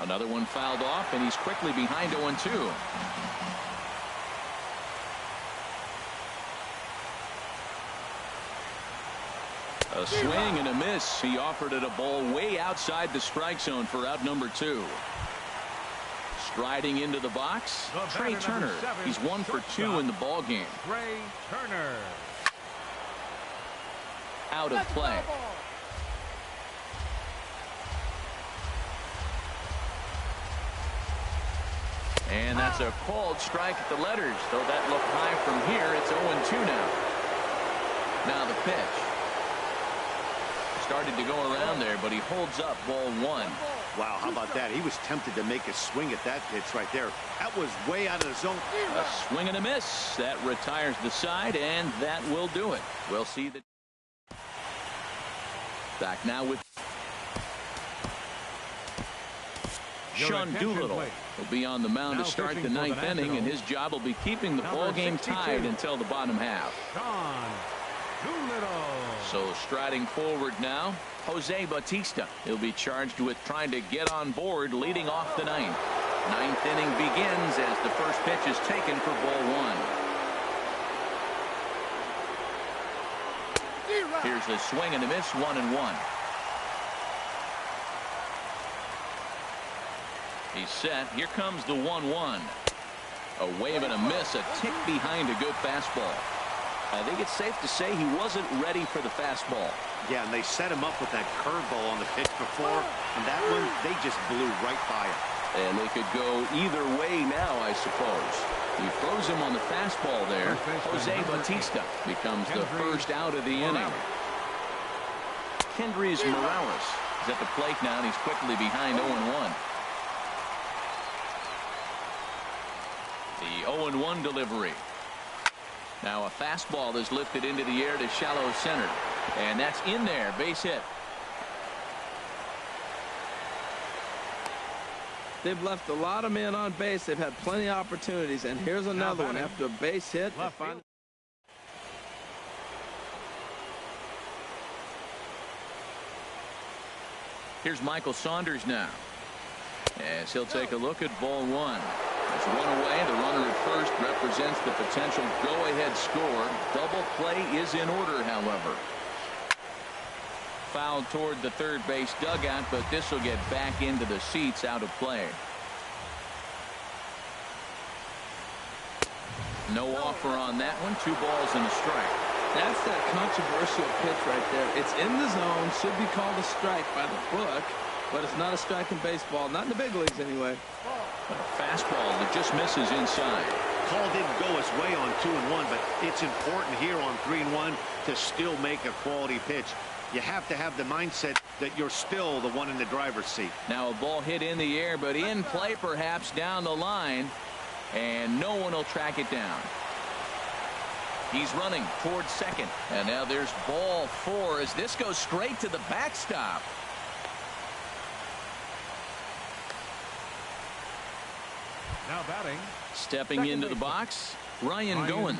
Another one fouled off, and he's quickly behind 0-2. A swing and a miss. He offered it a ball way outside the strike zone for out number 2. Striding into the box, Trey Turner. He's 1 for 2 in the ball game.
Trey Turner.
Out of play. And that's a called strike at the letters, though that looked high from here. It's 0-2 now. Now the pitch. Started to go around there, but he holds up ball 1.
Wow, how about that? He was tempted to make a swing at that pitch right there. That was way out of the zone.
A swing and a miss. That retires the side, and that will do it. We'll see the back now with Sean Doolittle will be on the mound to start the 9th inning, and his job will be keeping the ball game tied until the bottom half.
Sean Doolittle.
So striding forward now, Jose Bautista. He'll be charged with trying to get on board leading off the 9th. 9th inning begins as the first pitch is taken for ball 1. Here's a swing and a miss, 1-1. He's set. Here comes the 1-1. A wave and a miss, a tick behind a good fastball. I think it's safe to say he wasn't ready for the fastball.
Yeah, and they set him up with that curveball on the pitch before, and that one, they just blew right by it.
And they could go either way now, I suppose. He throws him on the fastball there. Jose Bautista becomes the first out of the inning. Kendrys Morales is at the plate now, and he's quickly behind 0-1. The 0-1 delivery. Now a fastball is lifted into the air to shallow center. And that's in there. Base hit.
They've left a lot of men on base. They've had plenty of opportunities. And here's another one after a base hit.
Here's Michael Saunders now, as he'll take a look at ball 1. There's one away. The runner at first represents the potential go-ahead score. Double play is in order, however. Foul toward the third base dugout, but this will get back into the seats, out of play. No offer on that one. 2 balls and a strike.
That's that controversial pitch right there. It's in the zone, should be called a strike by the book, but it's not a strike in baseball, not in the big leagues anyway.
A fastball that just misses inside.
Call didn't go his way on 2-1, but it's important here on 3-1 to still make a quality pitch. You have to have the mindset that you're still the one in the driver's seat.
Now a ball hit in the air, but in play perhaps down the line, and no one will track it down. He's running towards second, and now there's ball 4 as this goes straight to the backstop.
Now batting.
Stepping into the box, Ryan Goins.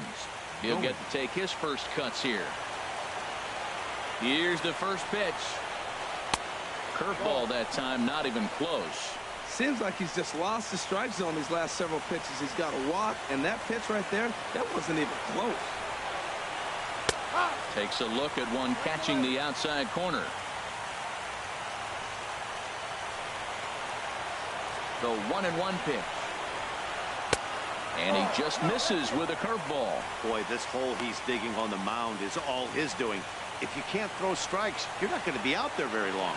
He'll get to take his first cuts here. Here's the first pitch. Curveball that time, not even close.
Seems like he's just lost the strike zone these last several pitches. He's got a walk, and that pitch right there, that wasn't even close.
Takes a look at one catching the outside corner. The 1-1 pitch. And he just misses with a curveball.
Boy, this hole he's digging on the mound is all his doing. If you can't throw strikes, you're not going to be out there very long.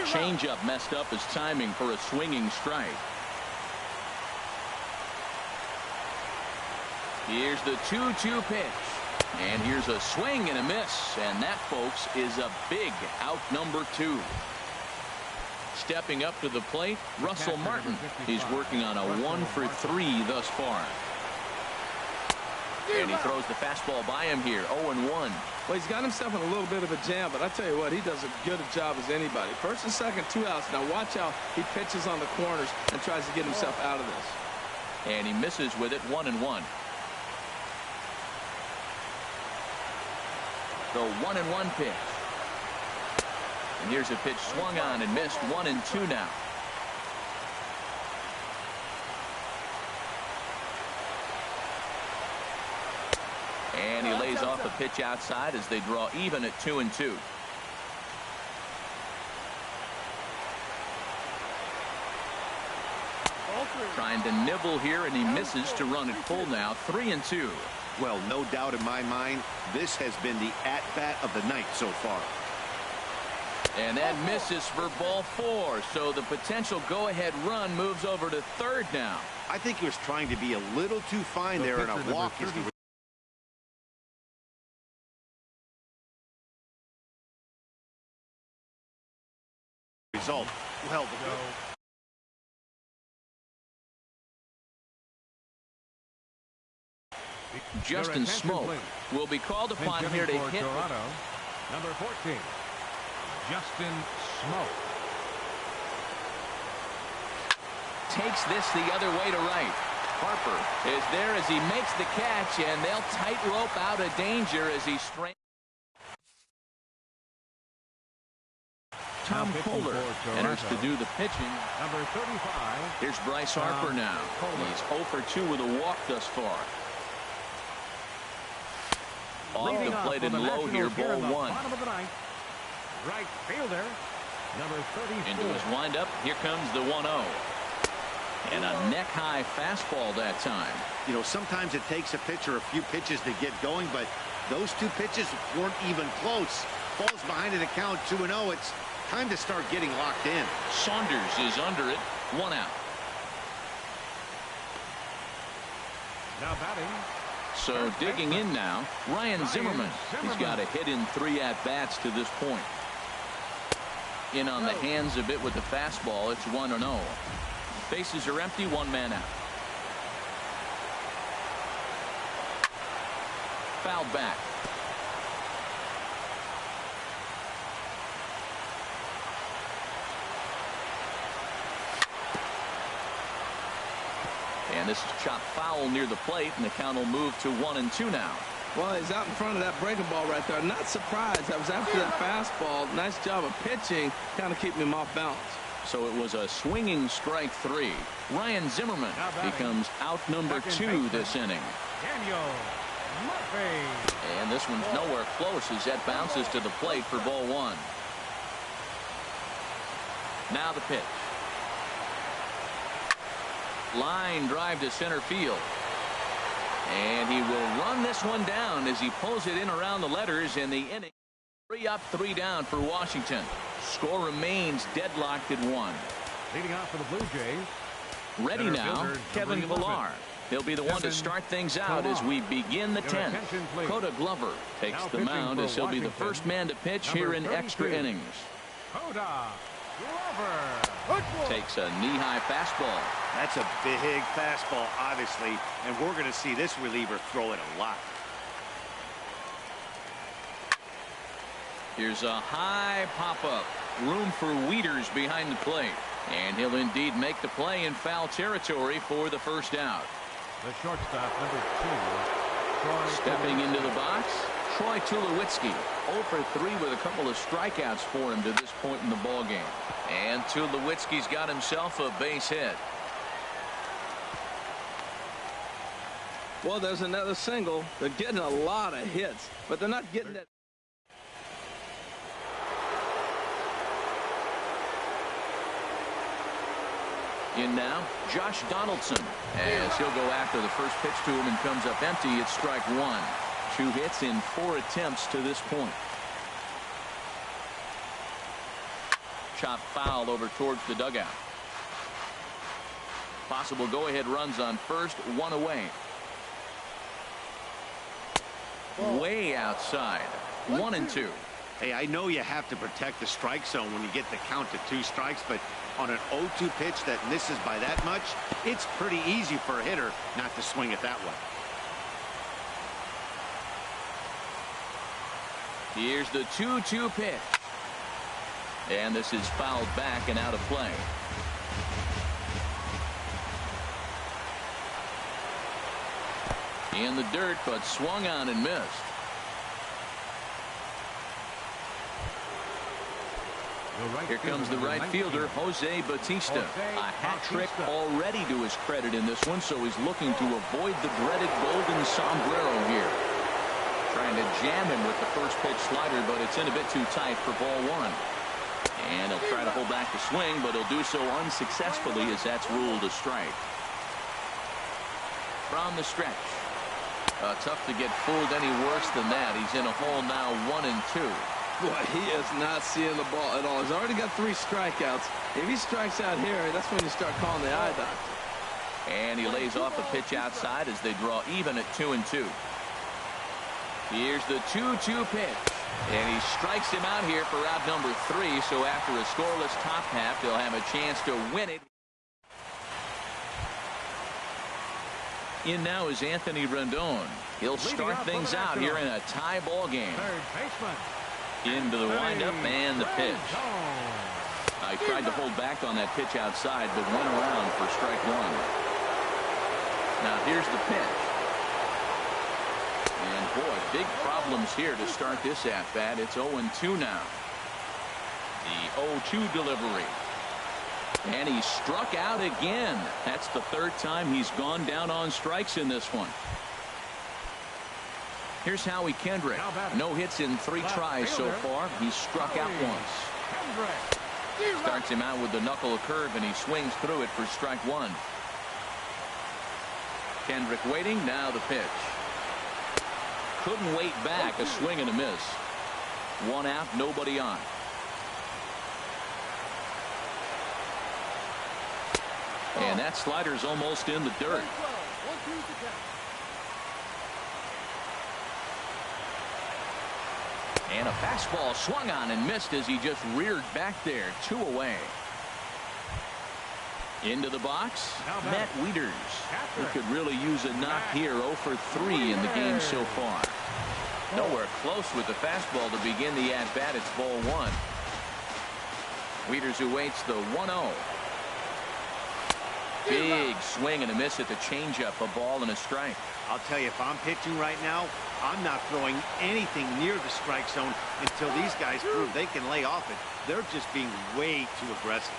Changeup messed up his timing for a swinging strike. Here's the 2-2 pitch. And here's a swing and a miss. And that, folks, is a big out number 2. Stepping up to the plate, Russell Martin. He's working on a 1-for-3 thus far. And he throws the fastball by him here, 0-1.
Well, he's got himself in a little bit of a jam, but I tell you what, he does as good a job as anybody. First and second, 2 outs. Now watch how he pitches on the corners and tries to get himself out of this.
And he misses with it, 1-1. The 1-1 pitch. And here's a pitch swung on and missed, 1-2 now. And he lays off a pitch outside as they draw even at 2-2. Trying to nibble here, and he misses to run it full now, 3-2.
Well, no doubt in my mind, this has been the at-bat of the night so far.
And that misses for ball 4, so the potential go-ahead run moves over to third now.
I think he was trying to be a little too fine there, and a walk is the result. Well,
Justin Smoke will be called upon here to hit.
Toronto, number 14, Justin Smoke.
Takes this the other way to right. Harper is there as he makes the catch, and they'll tightrope out of danger as he strains. Tom Kohler enters to do the pitching.
Number 35.
Here's Bryce Harper now. He's 0 for 2 with a walk thus far. Off the plate and low here, ball 1.
Bottom of the ninth, right fielder, number 34.
Into his windup, here comes the 1-0. And a neck-high fastball that time.
You know, sometimes it takes a pitcher a few pitches to get going, but those 2 pitches weren't even close. Falls behind an account 2-0. It's time to start getting locked in.
Saunders is under it, 1 out.
Now batting.
So digging in now, Ryan Zimmerman. He's got a hit in 3 at-bats to this point. In on the hands a bit with the fastball. It's 1-0. Bases are empty, 1 man out. Fouled back. And this is chopped foul near the plate, and the count will move to 1-2 now.
Well, he's out in front of that breaking ball right there. Not surprised. That was after that fastball. Nice job of pitching, kind of keeping him off balance.
So it was a swinging strike 3. Ryan Zimmerman becomes out number 2 this inning.
Daniel Murphy.
And this one's nowhere close as that bounces to the plate for ball 1. Now the pitch. Line drive to center field. And he will run this one down as he pulls it in around the letters in the inning. 3 up, 3 down for Washington. Score remains deadlocked at 1.
Leading off for the Blue Jays.
Ready now, Kevin Villar. He'll be the one to start things out as we begin the 10th. Coda Glover takes the mound as he'll be the first man to pitch here in extra innings.
Coda Glover
takes a knee-high fastball.
That's a big fastball, obviously, and we're going to see this reliever throw it a lot.
Here's a high pop-up. Room for Wieters behind the plate. And he'll indeed make the play in foul territory for the first out.
The shortstop, number 2.
Stepping into the box, Troy Tulowitzki. 0 for 3 with a couple of strikeouts for him to this point in the ballgame. And Tulowitzki's got himself a base hit.
Well, there's another single. They're getting a lot of hits, but they're not getting that.
In now, Josh Donaldson, as he'll go after the first pitch to him and comes up empty. It's strike 1. 2 hits in 4 attempts to this point. Chop foul over towards the dugout. Possible go-ahead runs on first, 1 away. Way outside. 1-2.
Hey, I know you have to protect the strike zone when you get the count to 2 strikes, but on an 0-2 pitch that misses by that much, it's pretty easy for a hitter not to swing it that way.
Here's the 2-2 pitch. And this is fouled back and out of play. In the dirt, but swung on and missed. Here comes the right fielder, Jose Bautista. A hat trick already to his credit in this one, so he's looking to avoid the dreaded golden sombrero here. Trying to jam him with the first pitch slider, but it's in a bit too tight for ball 1. And he'll try to hold back the swing, but he'll do so unsuccessfully as that's ruled a strike. From the stretch. Tough to get fooled any worse than that. He's in a hole now, 1-2.
Boy, he is not seeing the ball at all. He's already got 3 strikeouts. If he strikes out here, that's when you start calling the eye doctor.
And he lays off a pitch outside as they draw even at 2-2. Here's the 2-2 pitch. And he strikes him out here for out number 3. So after a scoreless top half, they'll have a chance to win it. In now is Anthony Rendon. He'll start things out here in a tie ball game.
Third baseman.
Into the windup and the pitch. I tried to hold back on that pitch outside, but went around for strike 1. Now here's the pitch. And boy, big problems here to start this at-bat. It's 0-2 now. The 0-2 delivery. And he struck out again. That's the 3rd time he's gone down on strikes in this one. Here's Howie Kendrick. No hits in 3 tries so far. He struck out once. Starts him out with the knuckle curve, and he swings through it for strike 1. Kendrick waiting. Now the pitch. Couldn't wait back. A swing and a miss. 1 out, nobody on. And that slider's almost in the dirt. And a fastball swung on and missed as he just reared back there. 2 away. Into the box, Matt Wieters. He could really use a knock here. 0 for 3 in the game so far. Nowhere close with the fastball to begin the at-bat. It's ball 1. Wieters awaits the 1-0. Big swing and a miss at the changeup. A ball and a strike.
I'll tell you, if I'm pitching right now, I'm not throwing anything near the strike zone until these guys prove they can lay off it. They're just being way too aggressive.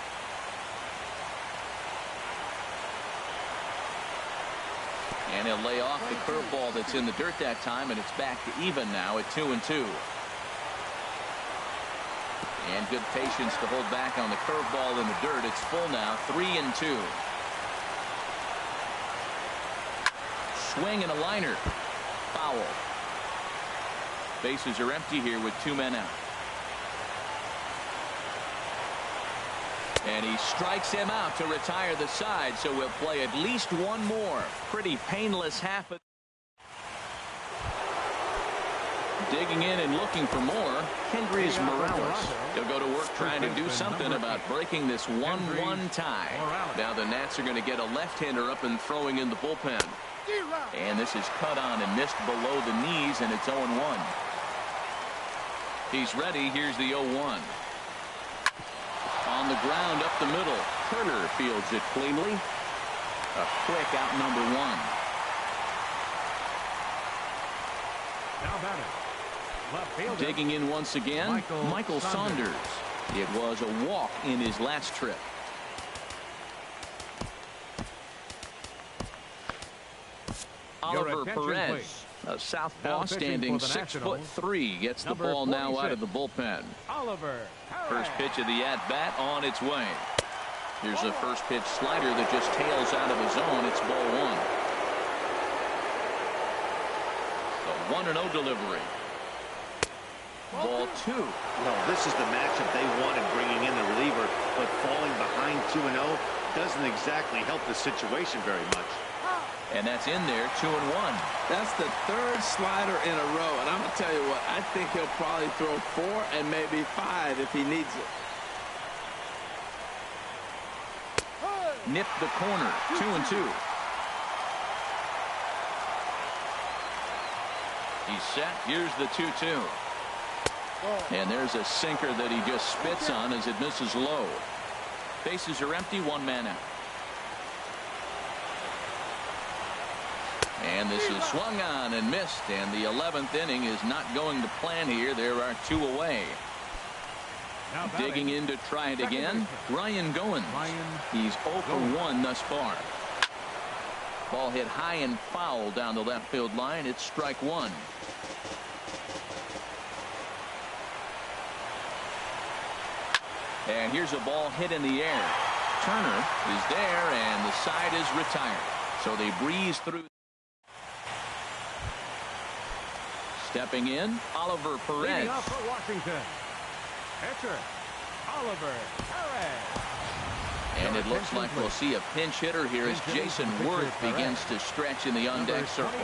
And he'll lay off the curveball that's in the dirt that time, and it's back to even now at 2-2. And good patience to hold back on the curveball in the dirt. It's full now, 3-2. swing and a liner. Foul. Bases are empty here with 2 men out. And he strikes him out to retire the side, so we'll play at least one more. Pretty painless half of. Digging in and looking for more, Kendrys Morales. He'll go to work trying to do something about breaking this 1-1 tie. Now the Nats are going to get a left-hander up and throwing in the bullpen. And this is cut on and missed below the knees, and it's 0-1. He's ready. Here's the 0-1. On the ground up the middle. Turner fields it cleanly. A quick out number 1.
Now batting. Left fielder.
Digging in once again, Michael Saunders. It was a walk in his last trip. Oliver Perez, a southpaw standing 6'3", gets the ball now out of the bullpen.
Oliver
First pitch of the at-bat on its way. Here's a first pitch slider that just tails out of the zone. It's ball 1. The 1-0 delivery. Ball 2.
Well, this is the matchup they wanted, bringing in the reliever, but falling behind 2-0 doesn't exactly help the situation very much.
And that's in there, 2-1.
That's the 3rd slider in a row, and I'm going to tell you what, I think he'll probably throw 4 and maybe 5 if he needs it.
Nipped the corner, 2-2. He's set. Here's the 2-2. And there's a sinker that he just spits on as it misses low. Bases are empty, 1 man out. And this is swung on and missed, and the 11th inning is not going to plan here. There are 2 away. Digging in to try it again, Ryan Goins. He's 0 for 1 thus far. Ball hit high and foul down the left field line. It's strike 1. And here's a ball hit in the air. Turner is there, and the side is retired. So they breeze through. Stepping in, Oliver Perez.
Leading off for Washington. Pitcher, Oliver Perez.
And it looks like we'll see a pinch hitter here as Jason Worth begins to stretch in the on-deck circle.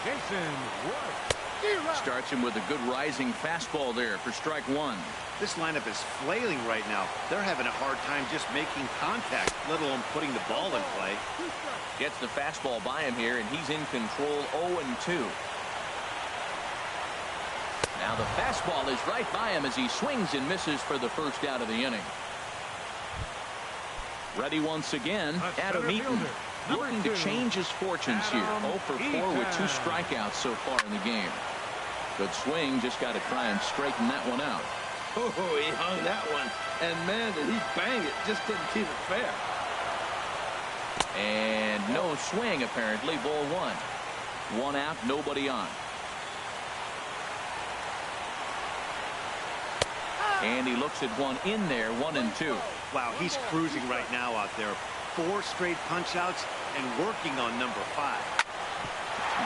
Jason Worth.
Starts him with a good rising fastball there for strike 1.
This lineup is flailing right now. They're having a hard time just making contact, let alone putting the ball in play.
Gets the fastball by him here, and he's in control, 0-2. Now the fastball is right by him as he swings and misses for the first out of the inning. Ready once again, Adam Eaton. Looking to change his fortunes here. 0 for 4 with 2 strikeouts so far in the game. Good swing, just got to try and straighten that one out.
Oh, he hung that one. And man, did he bang it. Just couldn't keep it fair.
And no swing apparently. Ball 1. 1 out, nobody on. And he looks at one in there, 1-2.
Wow, he's cruising right now out there. 4 straight punch outs and working on number 5.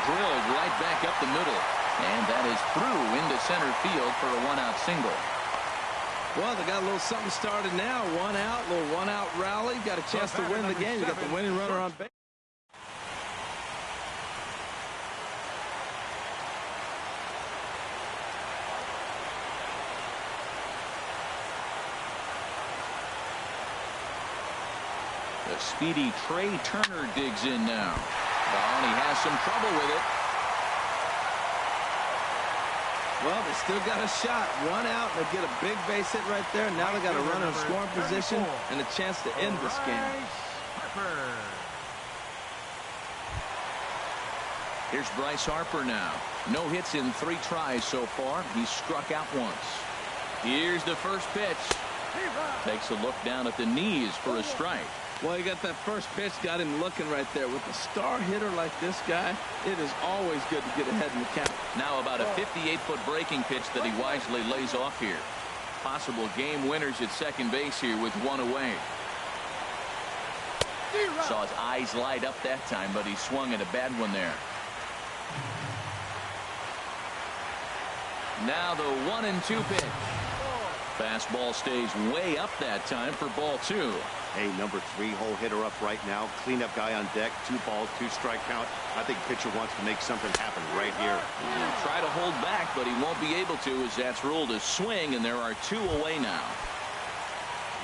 Drilled right back up the middle. And that is through into center field for a 1-out single.
Well, they got a little something started now. 1 out, little 1-out rally. Got a chance to win the game. You got the winning runner on base.
The speedy Trey Turner digs in now. And he has some trouble with it.
Well, they still got a shot. 1 out. They get a big base hit right there. Now they got a runner in scoring position and a chance to end this game.
Here's Bryce Harper now. No hits in 3 tries so far. He's struck out once. Here's the first pitch. Takes a look down at the knees for a strike.
Well, he got that first pitch, got him looking right there. With a star hitter like this guy, it is always good to get ahead in the count.
Now about a 58-foot breaking pitch that he wisely lays off here. Possible game winners at second base here with 1 away. Saw his eyes light up that time, but he swung at a bad one there. Now the 1-2 pitch. Fastball stays way up that time for ball 2.
Hey, number 3 hole hitter up right now. Cleanup guy on deck. 2 balls, 2 strike count. I think pitcher wants to make something happen right here.
He'll try to hold back, but he won't be able to, as that's ruled a swing, and there are 2 away now.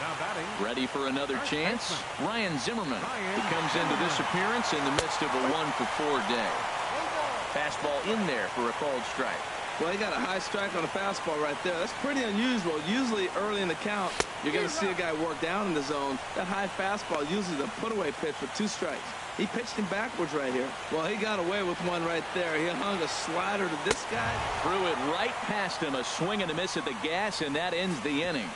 Now batting.
Ready for another chance? Ryan Zimmerman. He comes into this appearance in the midst of a 1-for-4 day. Fastball in there for a called strike.
Well, he got a high strike on the fastball right there. That's pretty unusual. Usually early in the count, you're going to see a guy work down in the zone. That high fastball usually the put-away pitch for 2 strikes. He pitched him backwards right here. Well, he got away with one right there. He hung a slider to this guy.
Threw it right past him. A swing and a miss at the gas, and that ends the inning.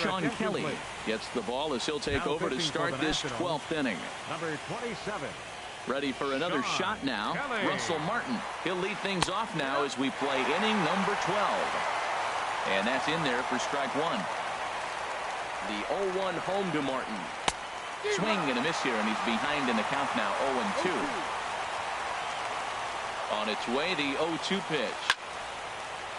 Sean Kelly gets the ball as he'll take over to start this 12th inning.
Number 27.
Ready for another shot now.
Kelly.
Russell Martin. He'll lead things off now as we play inning number 12. And that's in there for strike 1.
The 0-1 home to Martin.
Swing and a miss here, and he's behind in the count now, 0-2. On its way, the 0-2 pitch.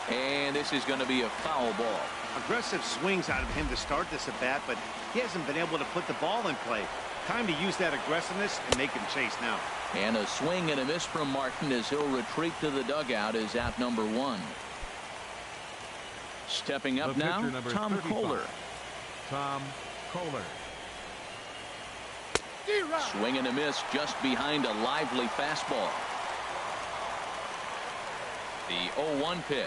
And this is going to be a foul ball.
Aggressive swings out of him to start this at bat, but he hasn't been able to put the ball in play. Time to use that aggressiveness and make him chase now.
And a swing and a miss from Martin as he'll retreat to the dugout is out number 1. Stepping up now, Tom
35.
Kohler.
Tom Kohler.
Swing and a miss just behind a lively fastball. The 0-1 pitch.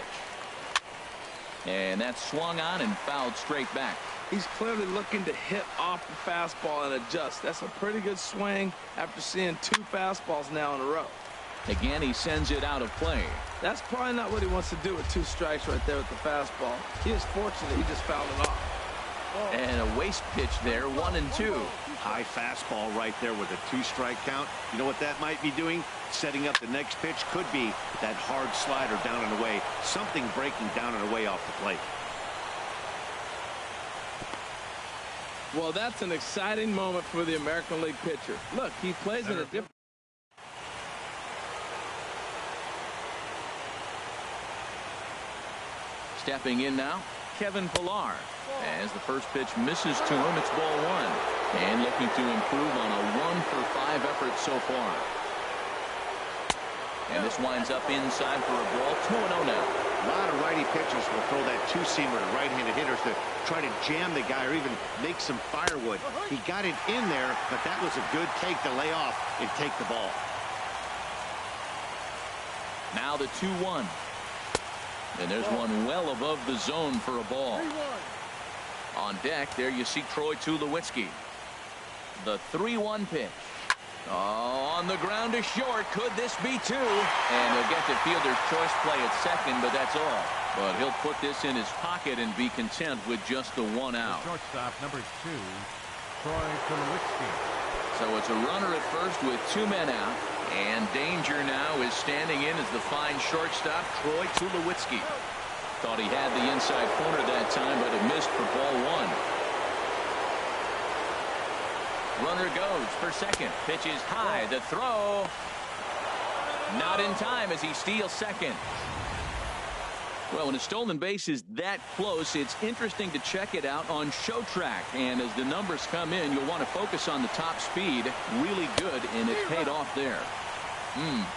And that's swung on and fouled straight back.
He's clearly looking to hit off the fastball and adjust. That's a pretty good swing after seeing 2 fastballs now in a row.
Again, he sends it out of play.
That's probably not what he wants to do with 2 strikes right there with the fastball. He is fortunate he just fouled it off.
And a waste pitch there, 1-2.
High fastball right there with a 2-strike count. You know what that might be doing? Setting up the next pitch. Could be that hard slider down and away. Something breaking down and away off the plate.
Well, that's an exciting moment for the American League pitcher. Look, he plays in a different...
Stepping in now, Kevin Pillar. As the first pitch misses to him, it's ball 1. And looking to improve on a 1-for-5 effort so far. And this winds up inside for a ball, 2-0 now.
A lot of righty pitchers will throw that 2-seamer to right-handed hitters to try to jam the guy or even make some firewood. He got it in there, but that was a good take to lay off and take the ball.
Now the 2-1. And there's one well above the zone for a ball. On deck, there you see Troy Tulowitzki. The 3-1 pitch. Oh, on the ground to short. Could this be 2? And he'll get the fielder's choice play at second, but that's all. But he'll put this in his pocket and be content with just the 1 out.
The shortstop, number 2, Troy Tulowitzki.
So it's a runner at first with 2 men out. And danger now is standing in as the fine shortstop, Troy Tulowitzki. Thought he had the inside corner that time, but it missed for ball 1. Runner goes for second. Pitch is high. The throw. Not in time as he steals second. Well, when a stolen base is that close, it's interesting to check it out on Show Track. And as the numbers come in, you'll want to focus on the top speed. Really good, and it paid off there.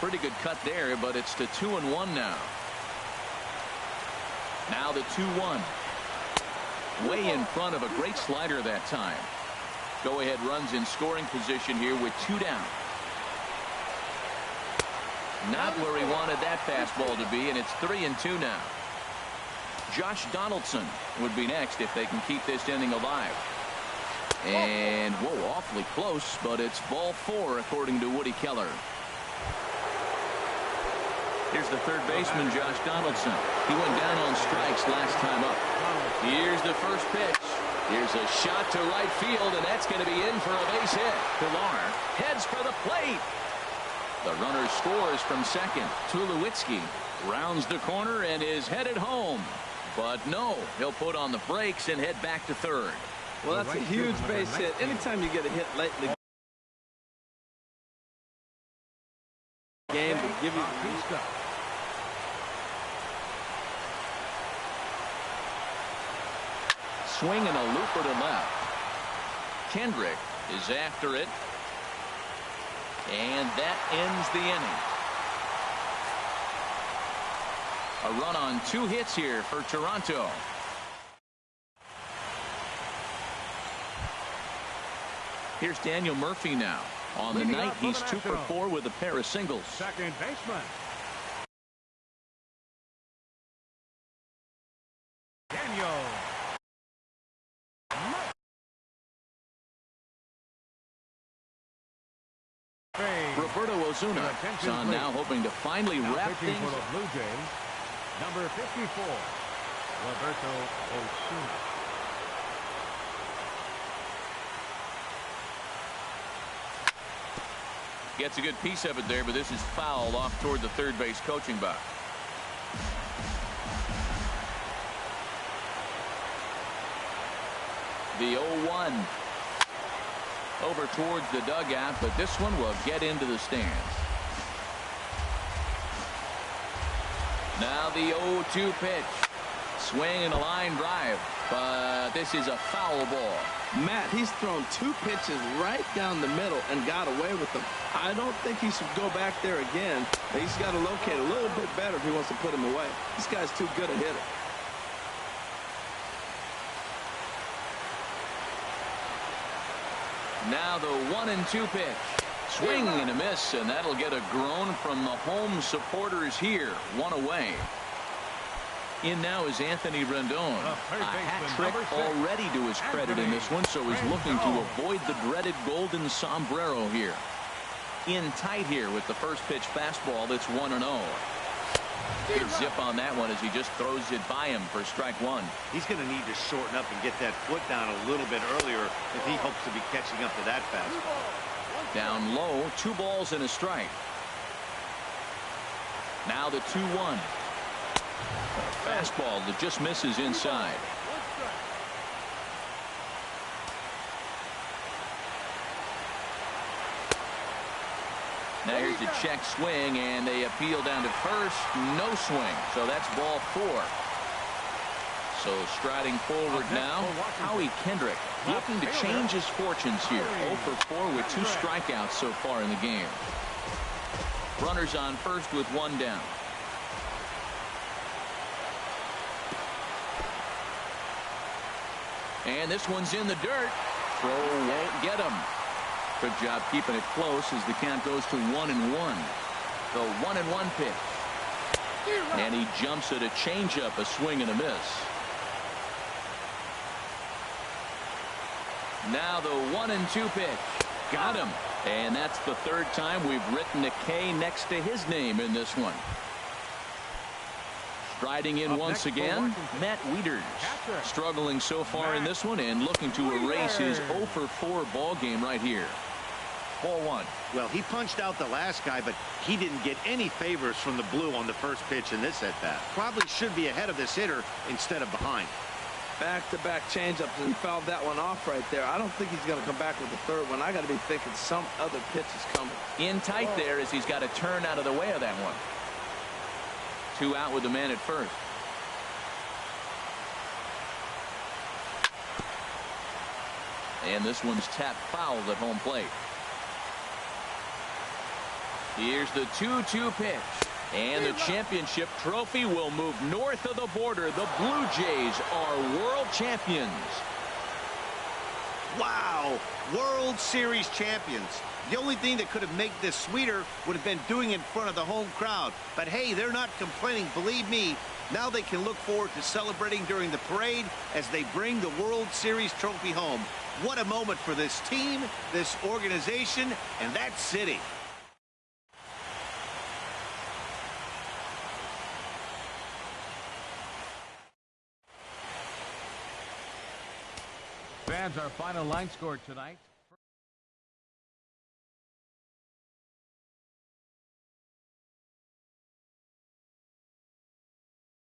Pretty good cut there, but it's to 2-1 now. Now the 2-1. Way in front of a great slider that time. Go-ahead runs in scoring position here with 2 down. Not where he wanted that fastball to be, and it's 3-2 now. Josh Donaldson would be next if they can keep this inning alive. And, whoa, awfully close, but it's ball 4 according to Woody Keller. Here's the third baseman, Josh Donaldson. He went down on strikes last time up. Here's the first pitch. Here's a shot to right field, and that's going to be in for a base hit. Pillar heads for the plate. The runner scores from second. Tulowitzki rounds the corner and is headed home. But no, he'll put on the brakes and head back to third.
Well, that's a huge base hit. Anytime you get a hit late in the game to give you the
swing and a looper to left. Kendrick is after it. And that ends the inning. A run on 2 hits here for Toronto. Here's Daniel Murphy now. On the night, he's 2 for 4 with a pair of singles.
Second baseman. Daniel.
Roberto Ozuna on now, hoping to finally wrap things
for the Blue Jays. Number 54, Roberto Ozuna.
Gets a good piece of it there, but this is fouled off toward the third base coaching box. The 0-1 over towards the dugout, but this one will get into the stands. Now the 0-2 pitch. Swing and a line drive, but this is a foul ball.
Matt, he's thrown 2 pitches right down the middle and got away with them. I don't think he should go back there again. He's got to locate a little bit better if he wants to put him away. This guy's too good a hitter.
Now the 1-2 pitch. Swing and a miss, and that'll get a groan from the home supporters here. 1 away. In now is Anthony Rendon. A hat trick already to his credit in this one, so he's looking to avoid the dreaded golden sombrero here. In tight here with the first pitch fastball. That's 1-0. Good zip on that one as he just throws it by him for strike 1.
He's going to need to shorten up and get that foot down a little bit earlier if he hopes to be catching up to that fastball.
Down low, 2 balls and a strike. Now the 2-1. Fastball that just misses inside. Now here's a check swing, and they appeal down to first. No swing, so that's ball 4. So striding forward now, Howie Kendrick looking to change his fortunes here. 0 for 4 with 2 strikeouts so far in the game. Runners on first with 1 down. And this one's in the dirt. Throw won't get him. Good job keeping it close as the count goes to 1-1. The 1-1 pitch. And he jumps at a changeup, a swing and a miss. Now the 1-2 pitch. Got him. And that's the 3rd time we've written a K next to his name in this one. Striding in once again, Matt Wieters. Struggling so far in this one and looking to erase his 0 for 4 ball game right here. 4-1.
Well, he punched out the last guy, but he didn't get any favors from the blue on the first pitch in this at-bat. Probably should be ahead of this hitter instead of behind.
Back-to-back changeups, and he fouled that one off right there. I don't think he's going to come back with the 3rd one. I got to be thinking some other pitch is coming.
In tight there as he's got to turn out of the way of that one. 2 out with the man at first. And this one's tapped foul at home plate. Here's the 2-2 pitch. And the championship trophy will move north of the border. The Blue Jays are world champions.
Wow, World Series champions. The only thing that could have made this sweeter would have been doing it in front of the home crowd. But hey, they're not complaining, believe me. Now they can look forward to celebrating during the parade as they bring the World Series trophy home. What a moment for this team, this organization, and that city.
Fans, our final line score tonight.